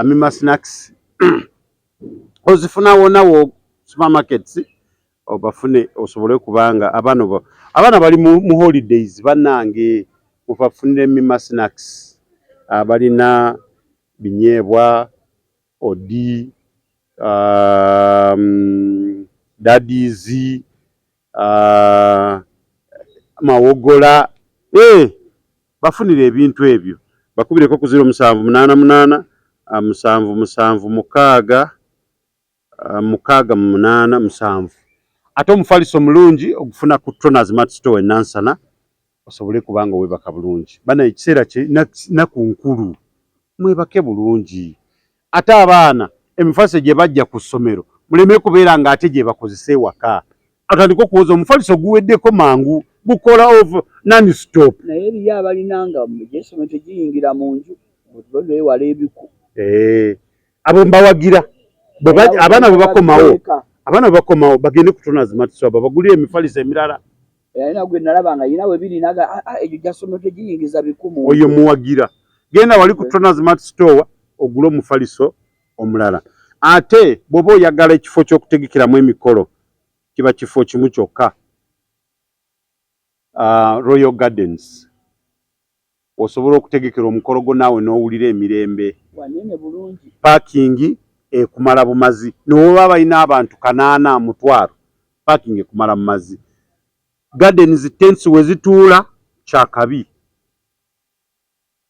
Mima Snacks ozifuna wonawo supermarkets obafune osobole kubanga abana bali mu holidays banange mufafunire Mima Snacks abalina binyebwa odi dadizi mawogola bafunire ebintu ebyo bakubireko ku 0788 776 ate omufaliso mulungi ogufuna ku Trona Smart Store Nansana osobole kubanga webaka bulungi bana ekiseera kye naku nkulu mwebake bulungi ate abaana emifaliso gye bajja ku ssomero muleme kubeera nga ate gye bakozesa ewaka atandika okuwoza omufaliso guweddeko mangu gukola over non stop naye eriyo abalinanga mujesome tegiyingira mu nju wewala ebiku abo mbawagira abaana bwe bakomawo bagende ku Trona Smart Store bagulire emifaliso emirala ayina gwe nalabanga yina we biri naga ejo jasome tegiyingiza bikumu oyo muwagira genda wali ku Trona Smart Store ogule omufaliso omulala ate bwoba oyagala ekifo ky'okutegekeramu emikolo kiba kifo kimu kyokka Royal Gardens osobola okutegekera omukolo gwo naawe n'owulira emirembe wanene bulungi parking ekumala bumazi n'oba balina abantu 8 mutwaro parking ekumala bumazi Gardens tents wezituula kyakabi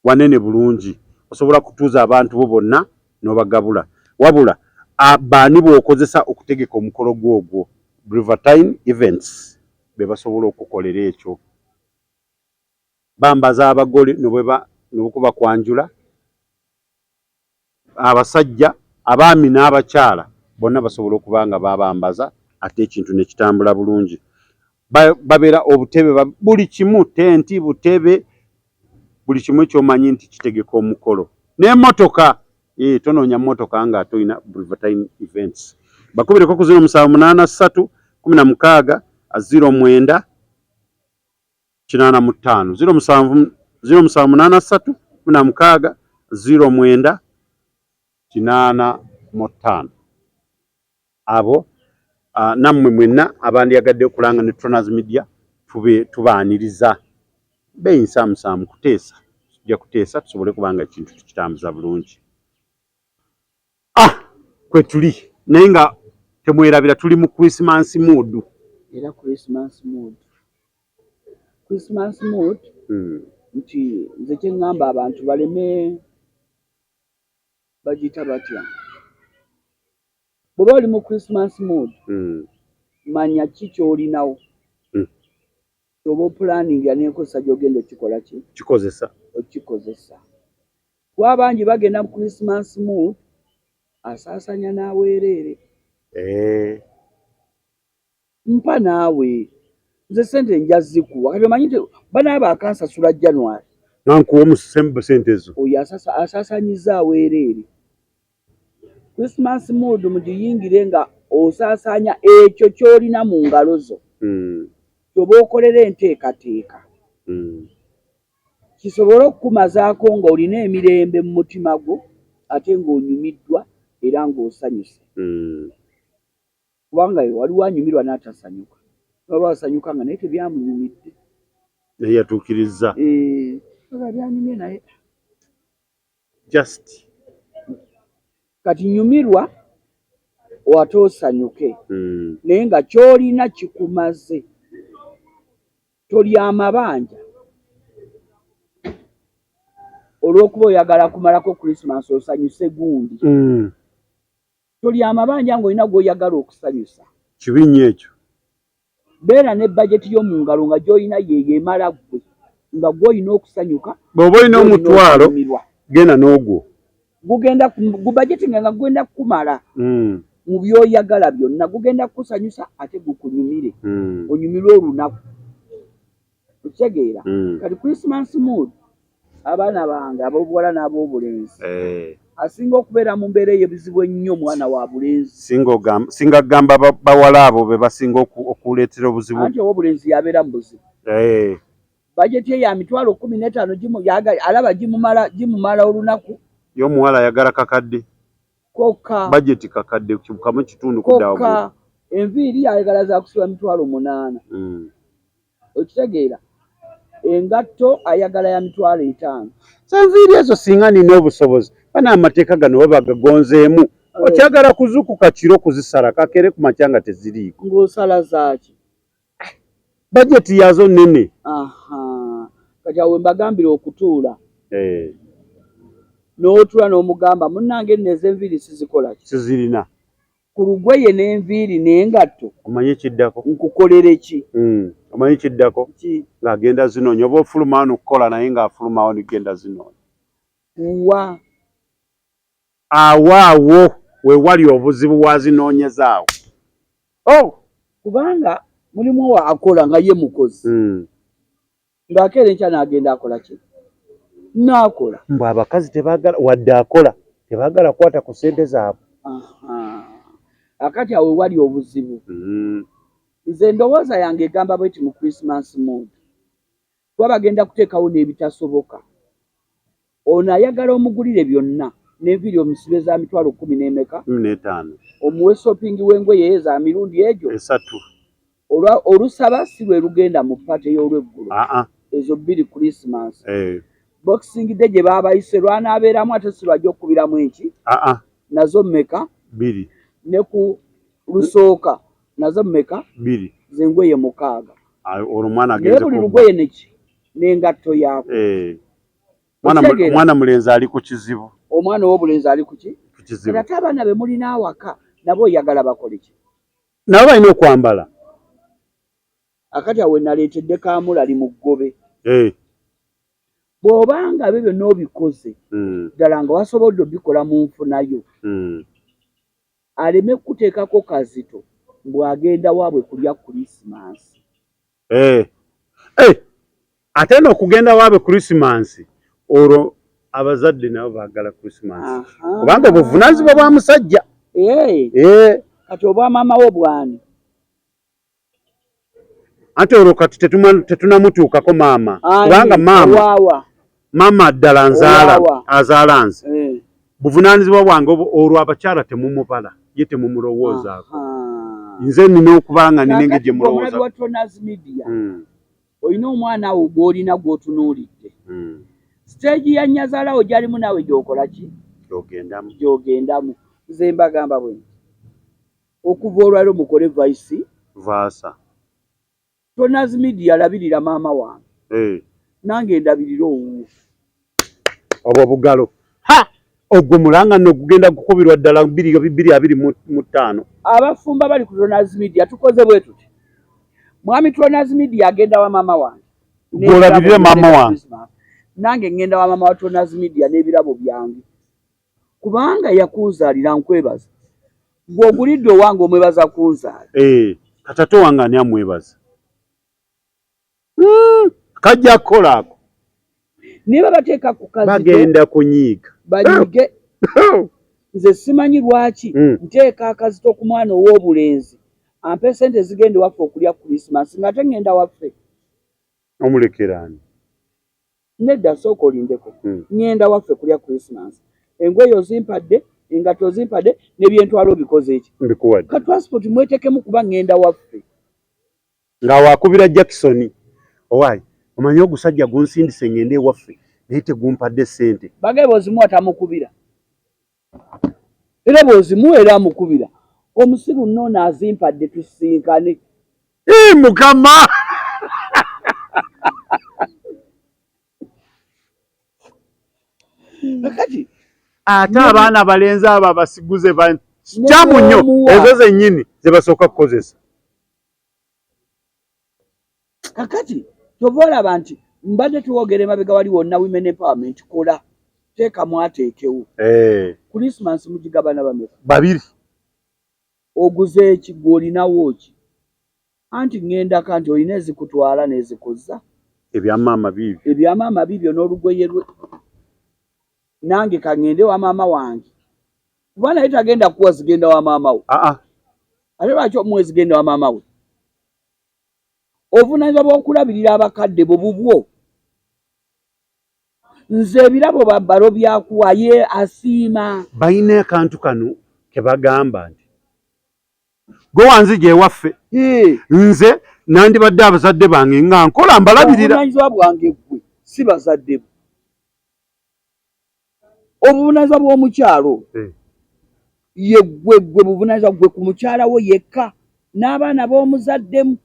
wanene bulungi osobola kutuuza abantu bo bonna n'obagabula wabula baani bw'okozesa okutegeka omukolo gwogwo Rivertime Events be basobola okukolera ekyo bambaza abagole nobukuba kwanjula abasajja abaami n'abakyala bonna basobola okubanga babambaza ate ekintu ne kitambula bulungi babeera obutebe buli kimu tenti butebe buli kimu ky'omanyi nti kitegeka omukolo n'emmotoka tonoonya mmotoka nga ate olina Rivertime Events bakubireko ku 0783 16 09 85 0783 16 09 85 abo nammwe mwenna abandyagadde okulanga ne Trona's Media tubaaniriza beyinsamusamu kuteesa tujja kuteesa tusobole kubanga ekintu tukitambuza bulungi kwe tuli naye nga temwerabira tuli mu Christmas mood era Christmas mood nti nze kyeŋŋamba abantu baleme bagita batya bw'oba oli mu Christmas mood manya ki ky'olinawo oba opulaninga n'enkozesa gy'ogenda okikola ki okikozesa kuba abangi bagenda mu Christmas mood asaasanya n'aweereere mpa naawe nze sente njazikuwa kati omanyi nti banaaba akansasula January nankuwa omusembe sente ezo oyo asaasanyiza aweereere Christmas mood mugiyingire nga osaasanya ekyo ky'olina mu ngalo zo kyoba okolera enteekateeka kisobole okukumazaako ng'olina emirembe mu mutima gwo ate ng'onyumiddwa era ng'osanyuse kubanga waliwo anyumirwa n'atasanyuka baba basanyuka nga naye tebyamunyumidde naye yatuukiriza byanyumye naye just kati nyumirwa ate osanyuke naye nga ky'olina kikumaze tolya amabanja olw'okuba oyagala kumalako Christmas osanyuse gundi tolya amabanja ng'olina gw'oyagala okusanyusa kibi nnyo ekyo beera ne bajeti y'omu ngalo nga gy'olina yeeyo emala ggwe nga gw'olina okusanyuka bw'oba olina omutwalo genda n'ogwo gubajeti nga gugenda kukumala mu by'oyagala byonna gugenda kukusanyusa ate gukunyumire onyumirwe olunaku okitegeera kati Christmas mood abaana bange ab'obuwala n'ab'obulenzi asinga okubeera mu mbeera eyebizibu ennyo omwana wa bulenzi. Singa gamba bawala abo be basinga okuleetera obuzibu. Anti ow'obulenzi yabeera mu buzibu. Bajeti ye ya mitwalo 15 alaba gimumala olunaku. Y'omuwala ayagala kakadde. Kokka. Bajeti kakadde kamu kitundu kuddawo. Kokka. Enviiri ayagala za kusiba mitwalo 8. Okitegeera. Engatto ayagala ya mitwalo 5. Enviiri ezo singa nina obusobozi bana amateeka gano baba gagonzeemu. Okyagala kuzukuka kiro kuzisala kakere ku makya nga teziriiko. Ng'osala zaaki? Bajeti yazo nnene. Kati awo mbagambira okutuula. N'otuula n'omugamba munnange nno ez'enviiri sizikola ki? Sizirina. Ku lugoye n'enviiri n'engatto. Omanyi kiddako? Nkukolere ki? Omanyi kiddako? Ng'agenda zinoonya oba ofuluma wano okukola naye ng'afulumawo n'igenda zinoonya. Wa? Awo we wali obuzibu wazinoonyezaawo. Kubanga mulimu akola nga ye mukozi. Ng'akeera enkya n'agenda akola ki? N'akola. Mbwe abakazi tebaagala wadde akola tebaagala kukwata ku ssente zaabwe. Akati awo wali obuzibu. Nze endowooza yange egamba bweti mu Christmas mood. Kuba bagenda kuteekawo n'ebitasoboka. Ono ayagala omugulire byonna n'enviiri omusibe za mitwalo 10 n'emeka? 15. Omuwe shopping w'engoye za mirundi egyo? 3. Olusaba si lwe lugenda mu pate y'olweggulo. Ezo 2 Christmas. Boxing Day gye baabayise lwanaabeeramu ate si lwajja okubiramu enki? Nazo mmeka? 2. Ne ku lusooka nazo mmeka? 2. Z'engoye 6. Olwo mwana agenze ku buli lugoye neki n'engatto yaako. Mwana mulenzi ali ku kizibu. Omwana w'obulenzi ali ku ki? Ku kizibu. Ate abaana be mulina awaka nabo oyagala bakole ki? Nabo balina okwambala. Akati awe naleetedde kaamulali mu ggobe. Bw'obanga byo byonna obikoze ddala nga wasobodde obikola mu nfunayo aleme kuteekako kazito bw'agenda waabwe kulya Christmas. Ate n'okugenda waabwe Christmas olwo abazadde nabo baagala Christmas. Kubanga obuvunaanyizibwa bwa musajja. Kati obwa maama wo bwani? Ate olwo kati tetunamutuukako maama. Kubanga maama ddala azaala nze. Buvunaanyizibwa bwange olwo abakyala temumubala ye temumulowoozaako. Nze nina okuba nga nina engeri gye mulowooza. Olina omwana wo gw'olina gw'otunuulidde. Siteegi ya nnyazaalawo gy'alimu naawe gy'okola ki? Gy'ogendamu. Nze mbagamba bwe nti okuva olwaliro mukole vice versa. Tonazi media labirira maama wange. Nange ndabirira owuwo. Obwo bugalo. Ogwo mulanga n'okugenda kukubirwa ddala 225. Abafumba bali ku Tonazi media tukoze bwe tuti. Mwami Tonazi media agenda wa maama wange. Olabirira maama wange. Nange ngenda wa maama wa Tonazi media n'ebirabo byange. Kubanga yakunzaalira nkwebaza. Gw'ogulidde owange omwebaza kunzaala. Katato wange ani amwebaza. Kajja kukola ako. Niba bateeka ku kazi bagenda kunyiiga. Banyiige. Nze simanyi lwaki nteeka akazito ku mwana ow'obulenzi. Ampe sente zigende waffe okulya Christmas ng'ate ngenda waffe. Omulekerani. Nedda sooka olindeko. Ngenda waffe kulya Christmas. Engoye ozimpadde, engatto ozimpadde, n'ebyentwalo bikoze eki. Mbikuwadde. Ka transport mwetekemu kuba ngenda waffe. Nga wakubira Jackson. Owaayi, omanyi ogusajja gunsindise ngende ewaffe naye tegumpadde ssente. Bagaye bw'ozimuwa tamukubira. Era bw'ozimuwa era amukubira. Omusiru nno azimpadde tusinkane. Mukama! Kati ate abaana balenzi abo abasiguze kyamu nnyo ezo zennyini ze basooka kukozesa. Kakati kyova olaba nti mbadde tuwogera emabega wali wonna women empowerment kola teekamu ateekewo. Christmas mugigabana bameka? 2. Oguze eki gw'olinawo ki? Anti ngenda kanti olina ezikutwala n'ezikuza. Ebyamaama bibyo. Ebyamaama bibyo n'olugoye lwe. nange kangende wa mama wange bwana itagenda kuwa zigenda wa mama we ate lwaki omwezi genda wa mama we ovunaanyizibwa bw'okulabirira abakadde bubwo nze ebirabo babbalo byakuwa ye asiima balina akantu kano ke bagamba nti gwe wanzija ewaffe nze nandibadde abazadde bange nga nkola mbalabirira obuvunaanyizibwa bwange gwe si bazadde bo obuvunaanyizibwa bw'omukyalo ye gwe buvunaanyizibwa gwe ku mukyala wo yekka n'abaana b'omuzaddemu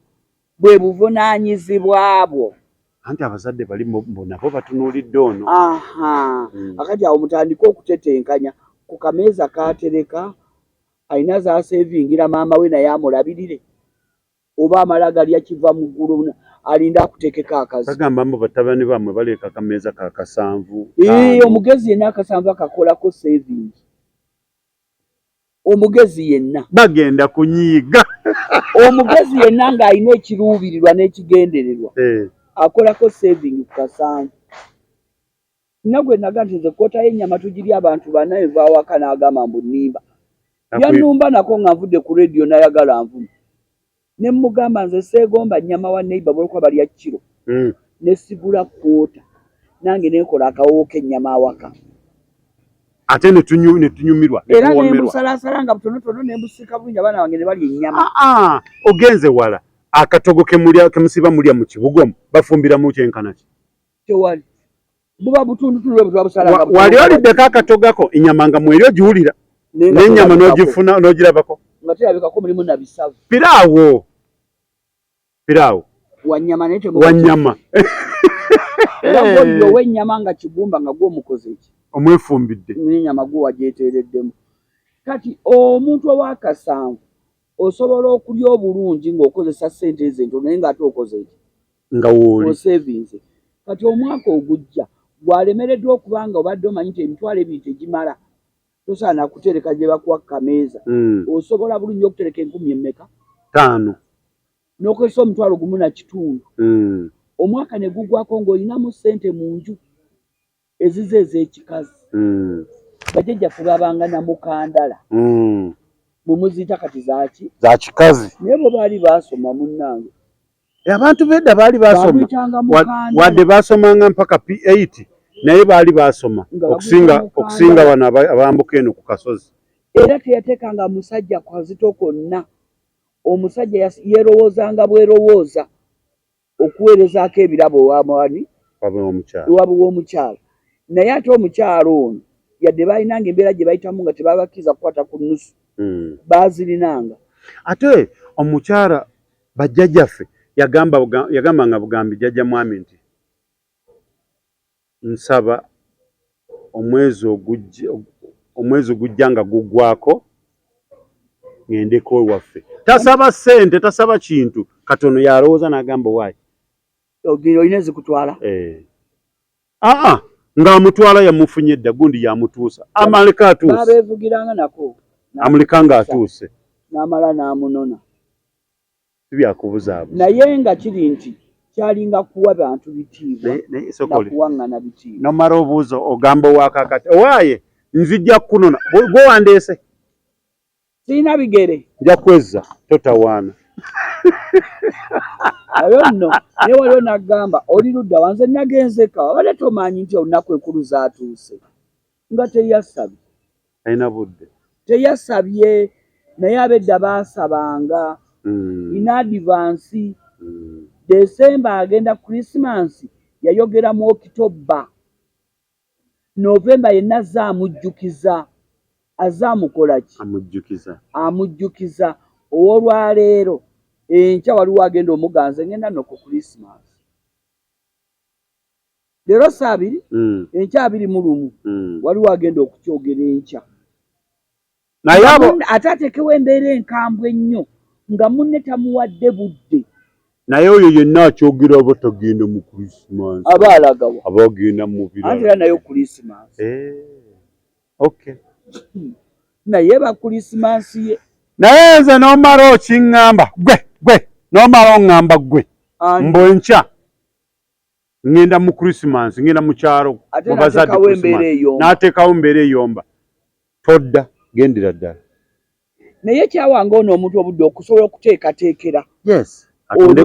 bwe buvunaanyizibwa bwo anti abazadde bali nabo batunuulidde ono akati awo mutandika okutetenkanya ku kameeza katereka alina zaasevingira maama we naye amulabirire oba amala galya kiva mu ggulu alinda akutekeka akazi bagamba mbu batabani bammwe baleeka akameeza ka kasanvu omugezi yenna akasanvu akakolako saving omugezi yenna bagenda kunyiiga omugezi yenna ng'alina ekiruubirirwa n'ekigendererwa akolako saving ku kasanvu nagwe naga nti nze kota y'ennyama tugirya abantu bana eva awaka n'agamba mbu nnimba yannumba nako nga nvudde ku rediyo nayagala nvume ne mugamba nze seegomba nnyama wa neiba bwolikuba balya kiro ne sigula kwota nange nekola akawowo k'ennyama awaka ate ne tunyumirwa era nembusalasala nga butonotono nembusika bulungi abaana bange ne balya ennyama ogenze wala akatogo kemusiba mulya mu kibugo bafumbira mu kyenkana ki tewali buba butundutundu bwebutwabusalanga wali oliddeko akatogako ennyama nga mweri ogiwulira n'ennyama n'ogifuna n'ogirabako nga terabikako mulimu na bisavu piraawo wanyama naye wanyama era gw'olyo ow'ennyama nga kigumba nga gw'omukoze eki omwefumbidde n'ennyama gwe wagyeteereddemu kati omuntu ow'akasanvu osobola okulya obulungi ng'okozesa ssente ezo entono naye ng'ate okoze eki nga wooli osevinze kati omwaka ogujja gwalemereddwa okuba nga obadde omanyi nti emitwalo ebiri tegimala tosaana kutereka gye bakuwa kameeza osobola bulungi okutereka 10 emmeka 5 n'okozesa omutwalo gumu na kitundu omwaka ne gugwako ng'olinamu ssente mu nju ezize ez'ekikazi bajjajjaffe babanga na mukandala bwe muziyita kati zaki za kikazi naye bwe baali baasoma munnange abantu bedda baali baasoma wadde baasomanga mpaka P8 naye baali baasoma okusinga wano abambuka eno ku kasozi era teyateekanga musajja kwazito konna omusajja yeerowoozanga bwerowooza okuweerezaako ebirabo wamani ewaabwe w'omukyalo naye ate omukyalo ono yadde baalinanga embeera gye bayitamu nga tebabakkiriza kukwata ku nnusu baazirinanga ate omukyala bajjajjaffe yagambanga bugambi jjajja mwami nti nsaba omwezi ogujja nga guggwako ngendeko ewaffe tasaba ssente tasaba kintu katono yalowooza n'agamba waayi olina ezikutwala ng'amutwala yamufunye edda gundi yamutuusa amaleka atuuse babeevugiranga nako amuleka ng'atuuse n'amala n'amunona sibyakubuzabuza naye nga kiri nti kyalinga kuwa bantu bitiibwa nakuwaŋŋana bitiibwa nomala obuuzo ogamba owakakati owaaye nzijja kukunona gwe wandeese sirina bigere nja kwezza totawaana ayo nno naye waliwo n'agamba oli ludda wanze nagenzeka wabadde tomanyi nti olunaku enkulu zaatuuse nga teyasabye alina budde teyasabye naye abedda baasabanga in advance Desemba agenda Christmas yayogera mu Oktoba Novemba yenna azaamujjukiza azaamukola ki amujjukiza olwaleero enkya waliwo agenda omuganza ngenda no ku Christmas leero saabiri enkya 21 waliwo agenda okukyogera enkya naye abo ate ateekewo embeera enkambwe ennyo nga munne tamuwadde budde naye oyo yenna akyogera aba tagenda mu Christmas aba alagawa aba agenda mu birala anti era nayo Christmas okay naye ba Christmas ye naye nze n'omala okiŋŋamba gwe n'omala oŋŋamba gwe mbwenkya ngenda mu Christmas ngenda mu kyalo mu bazadde n'ateekawo embeera eyomba todda gendera ddala naye kyawanga ono omuntu obudde okusobola okuteekateekera yes atonde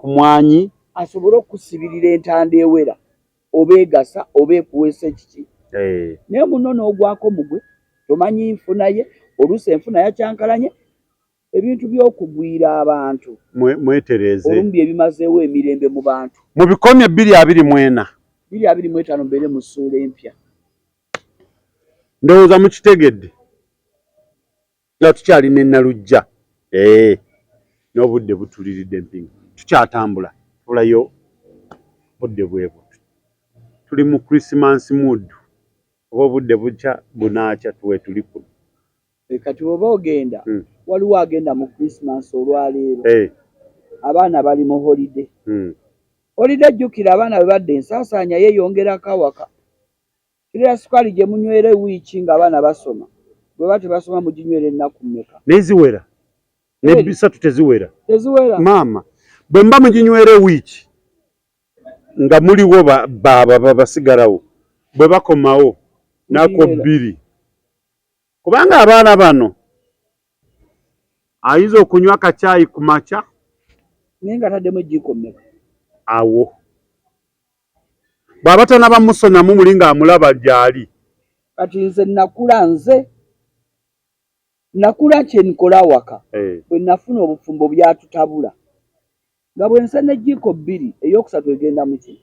ku mwanyi asobole okusibirira entanda ewera oba egasa oba ekuweesa ekiki naye muno n'ogwako mugwe tomanyi nfuna ye oluusi enfuna yakyankalanye ebintu by'okugwira abantu mwetereeze olumbi ebimazeewo emirembe mu bantu mu bikomye 224 225 mbeere mu ssuula empya ndowooza mukitegedde nga tukyalina ennalujja n'obudde butuliridde mpinga tukyatambula tulayo budde bwebu tuli mu Christmas mood oba obudde bukya bunaakya tuwe tuli kuno kati oba ogenda waliwo agenda mu Christmas olwaleero abaana bali mu holiday holiday jjukira abaana bwe badde ensaasaanya yeeyongerako awaka kirera sukaali gye munywera wiiki ng'abaana basoma bwe ba tebasoma muginywera ennaku mmeka neziwera n'ebisatu teziwera maama bwe mba muginywera wiiki nga muliwo basigalawo bwe bakomawo nako 2 kubanga abaana bano ayinza okunywa kacaayi ku makya naye nga taddemu ejjiiko mmeka awo bw'aba tanabamusonamu muli ng'amulaba gy'ali kati nze nakula kye nkola waka bwe nafuna obufumbo byatutabula nga bwe nsena ejjiiko 2 ey'okusatu egenda mu ki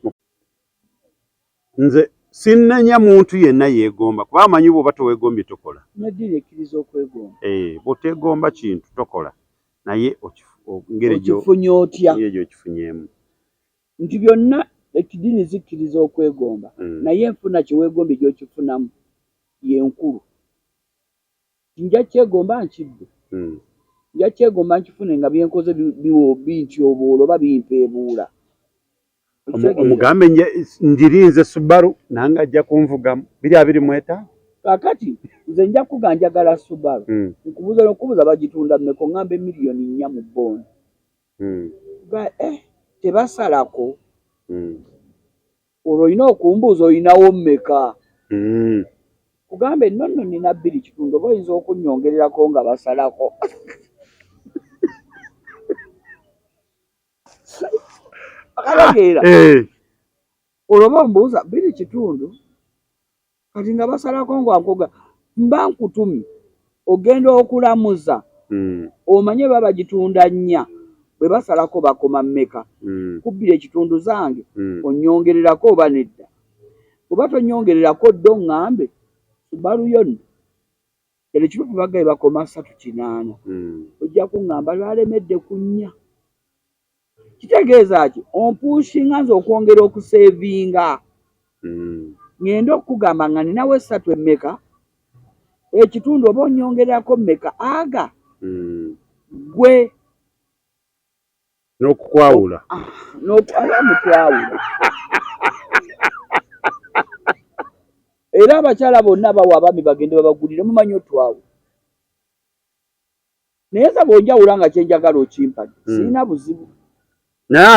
nze sinnenya muntu yenna yeegomba kuba amanyi bw'oba toweegombye tokola neddiini ekkiriza okwegomba bw'oteegomba kintu tokola naye okifunye otya ngeri okifunyeemu nti byonna eddiini zikkiriza okwegomba naye enfuna kyeweegombye gy'okifunamu yenkulu nja kyegomba nkibbe nja kyegomba nkifune nga byenkoze bintyoboola oba bimpeebuula omugambe njirinze Subaru nange ajja kunvugamu 225 kakati nze nja kuga njagala Subaru nkubuuza bagitunda mmeka ŋŋambe $4 mu booni tebasalako olwo olina okumbuuza olinawo mmeka kugambe nonno nina 2.5 oba oyinza okunnyongererako nga basalako akalageera olwo oba ombuuza 2.5 kati nga basalako ngwankoga mba nkutumye ogenda okulamuza omanye baba bagitunda 4 bwe basalako bakoma mmeka kubbira ekitundu zange onnyongererako oba nedda oba tonyongererako ddo ŋŋambe Subaru yonna kale kituufu bagaye bakoma 3.8 ojja kuŋŋamba lwalemedde ku 4 kitegeeza ki ompuushinga nze okwongera okuseevinga ngenda okugamba nga ninawe 3 emmeka ekitundu oba onyongererako mmeka aga gwe n'okukwawula mutwawula era abakyala bonna bawa abaami bagende babagulire mumanyi otwawula naye nze bw'onjawula nga kyenjagala okimpadde sirina buzibu naye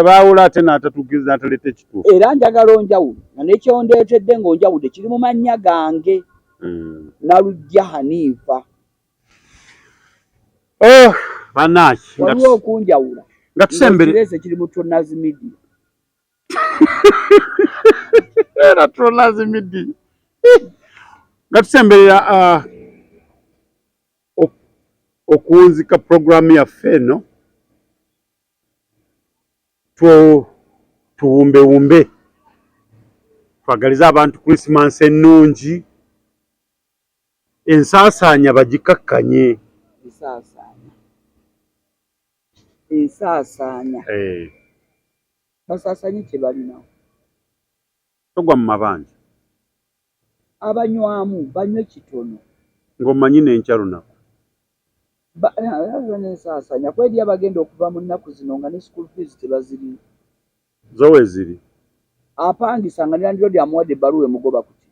abaawula ate n'atatugiza n'ataleta ekituufu era njagala onjawulo nga nekyondeetedde ng'onjawudde kiri mu mannya gange Nalujja Hanifa bannange waliwo okunjawula nga tusembere kiri mu Trollers Media era Trollers Media nga tusemberera okuwunzika programu yaffe eno tuwumbewumbe twagaliza abantu Christmas ennungi ensaasaanya bagikakkanye ensaasaanya basaasaanye kye balinawo togwa mu mabanja abanywamu banywe kitono ng'omanyi n'enkya lunaku n'ensaasaanya kweri abagenda okuva mu nnaku zino nga ne school fees tebazirina zo we ziri apangisa nga nirandiro lyamuwadde ebbaluwa emugoba kuti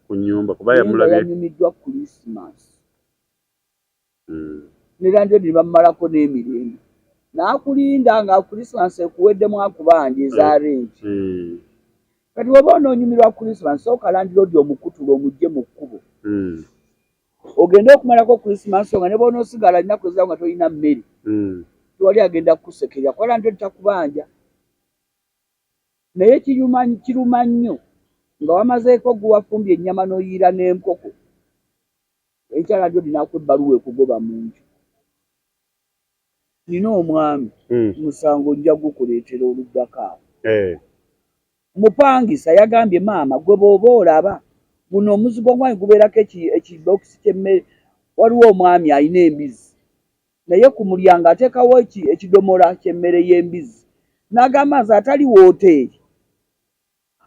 ku nnyumba kuba yamulabye yanyumiddwa Christmas nirandiro lye bamumalako n'emirembe n'akulinda nga Christmas ekuweddemu akubanja ezaarenki. Kati woba onoonyumirwa Christmas okalandira odi omukutulo omugye mu kkubo. Ogenda okumalako Christmas nga ne bw'onoosigala nnaku ezawo nga tolina mmere. Tewali agenda kukusekerera kuba landira takubanja. Naye kiruma nnyo nga wamazeeko guwafumbye ennyama n'oyiira n'enkoko. Ekyala ndyo dinaku ebbaluwa ekugoba mu nju. Nina omwami musango nja gukuleetera oluddako awo. Mupangisa yagambye maama gwe bw'oba olaba guno omuzigo gwange gubeerako ekibokisi ky'emmere. Waliwo omwami alina embizi naye ku mulyango ateekawo ekidomola ky'emmere y'embizi n'agamba nze atali wooteeri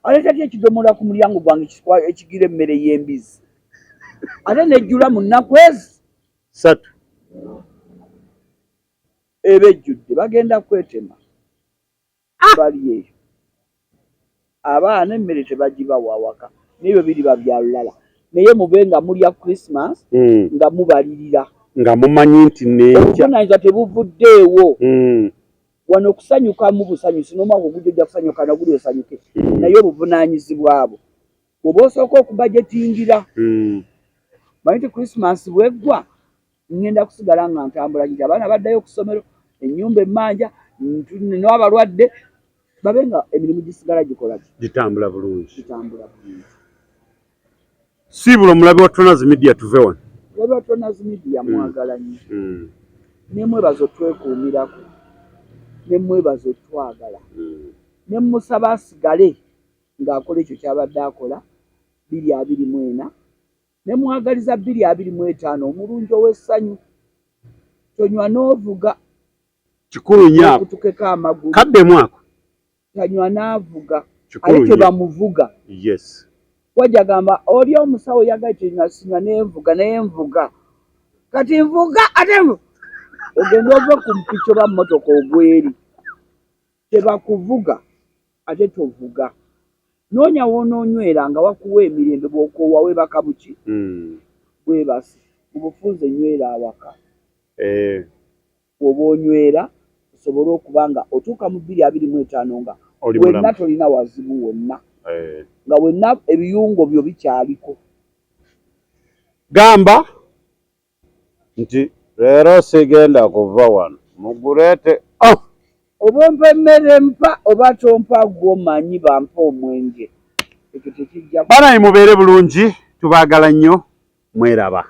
aleeta ty ekidomola ku mulyango gwange ekigira emmere y'embizi ate nejjula mu nnaku ezi 3 eba ejjudde bagenda kwetema bali eyo abaana emmere tebagibawa awaka n'ebyo biriba bya lulala naye mube nga mulya Christmas nga mubalirira nga mumanyi nti obuvunaanyizibwa tebuvuddeewo wano okusanyuka mu busanyusi n'omwaka ogujja ojja kusanyuka naguli osanyuke naye obuvunaanyizibwa bwo bw'oba osooka okubajetingira manyi nti Christmas bweggwa ngenda kusigala nga ntambula nti abaana baddayo ku ssomero ennyumba emmanja n'abalwadde babe nga emirimu gisigala gitambula bulungi. Siibula omulabe wa Tronas Media tuve wano. Omulabe wa Tronas Media mwagala nnyo. Ne mwebazo twekuumirako. Ne mwebazo twagala. Ne musaba asigale ng'akola ekyo ky'abadde akola 2024. Ne mwagaliza 2025 omulungi ow'essanyu. Tonywa n'ovuga. Kikulu nnyo okutukeka amagulu. Kaddemu ako. Tanywa n'avuga. Ate tebamuvuga. Yes. Wajja gamba oli omusawo yagayitirirwa sinywa n'envuga naye nvuga. Kati nvuga ate ogenda ova ku mpiki oba mmotoka ogweri. Tebakuvuga ate tovuga. Noonya w'onoonywera nga wakuwa emirembe bw'okoowa weebaka buki. Weebase obufunze nywera awaka. Bw'oba onywera osobole okuba nga otuuka mu 2025 nga wenna tolina wazibu wonna. Nga wenna ebiyungo byo bikyaliko. Gamba nti leero sigenda kuva wano muguleete oba ompa emmere mpa oba tompa gw'omanyi bampa omwenge ekyo tekijja. Bana mubeere bulungi tubaagala nnyo mweraba.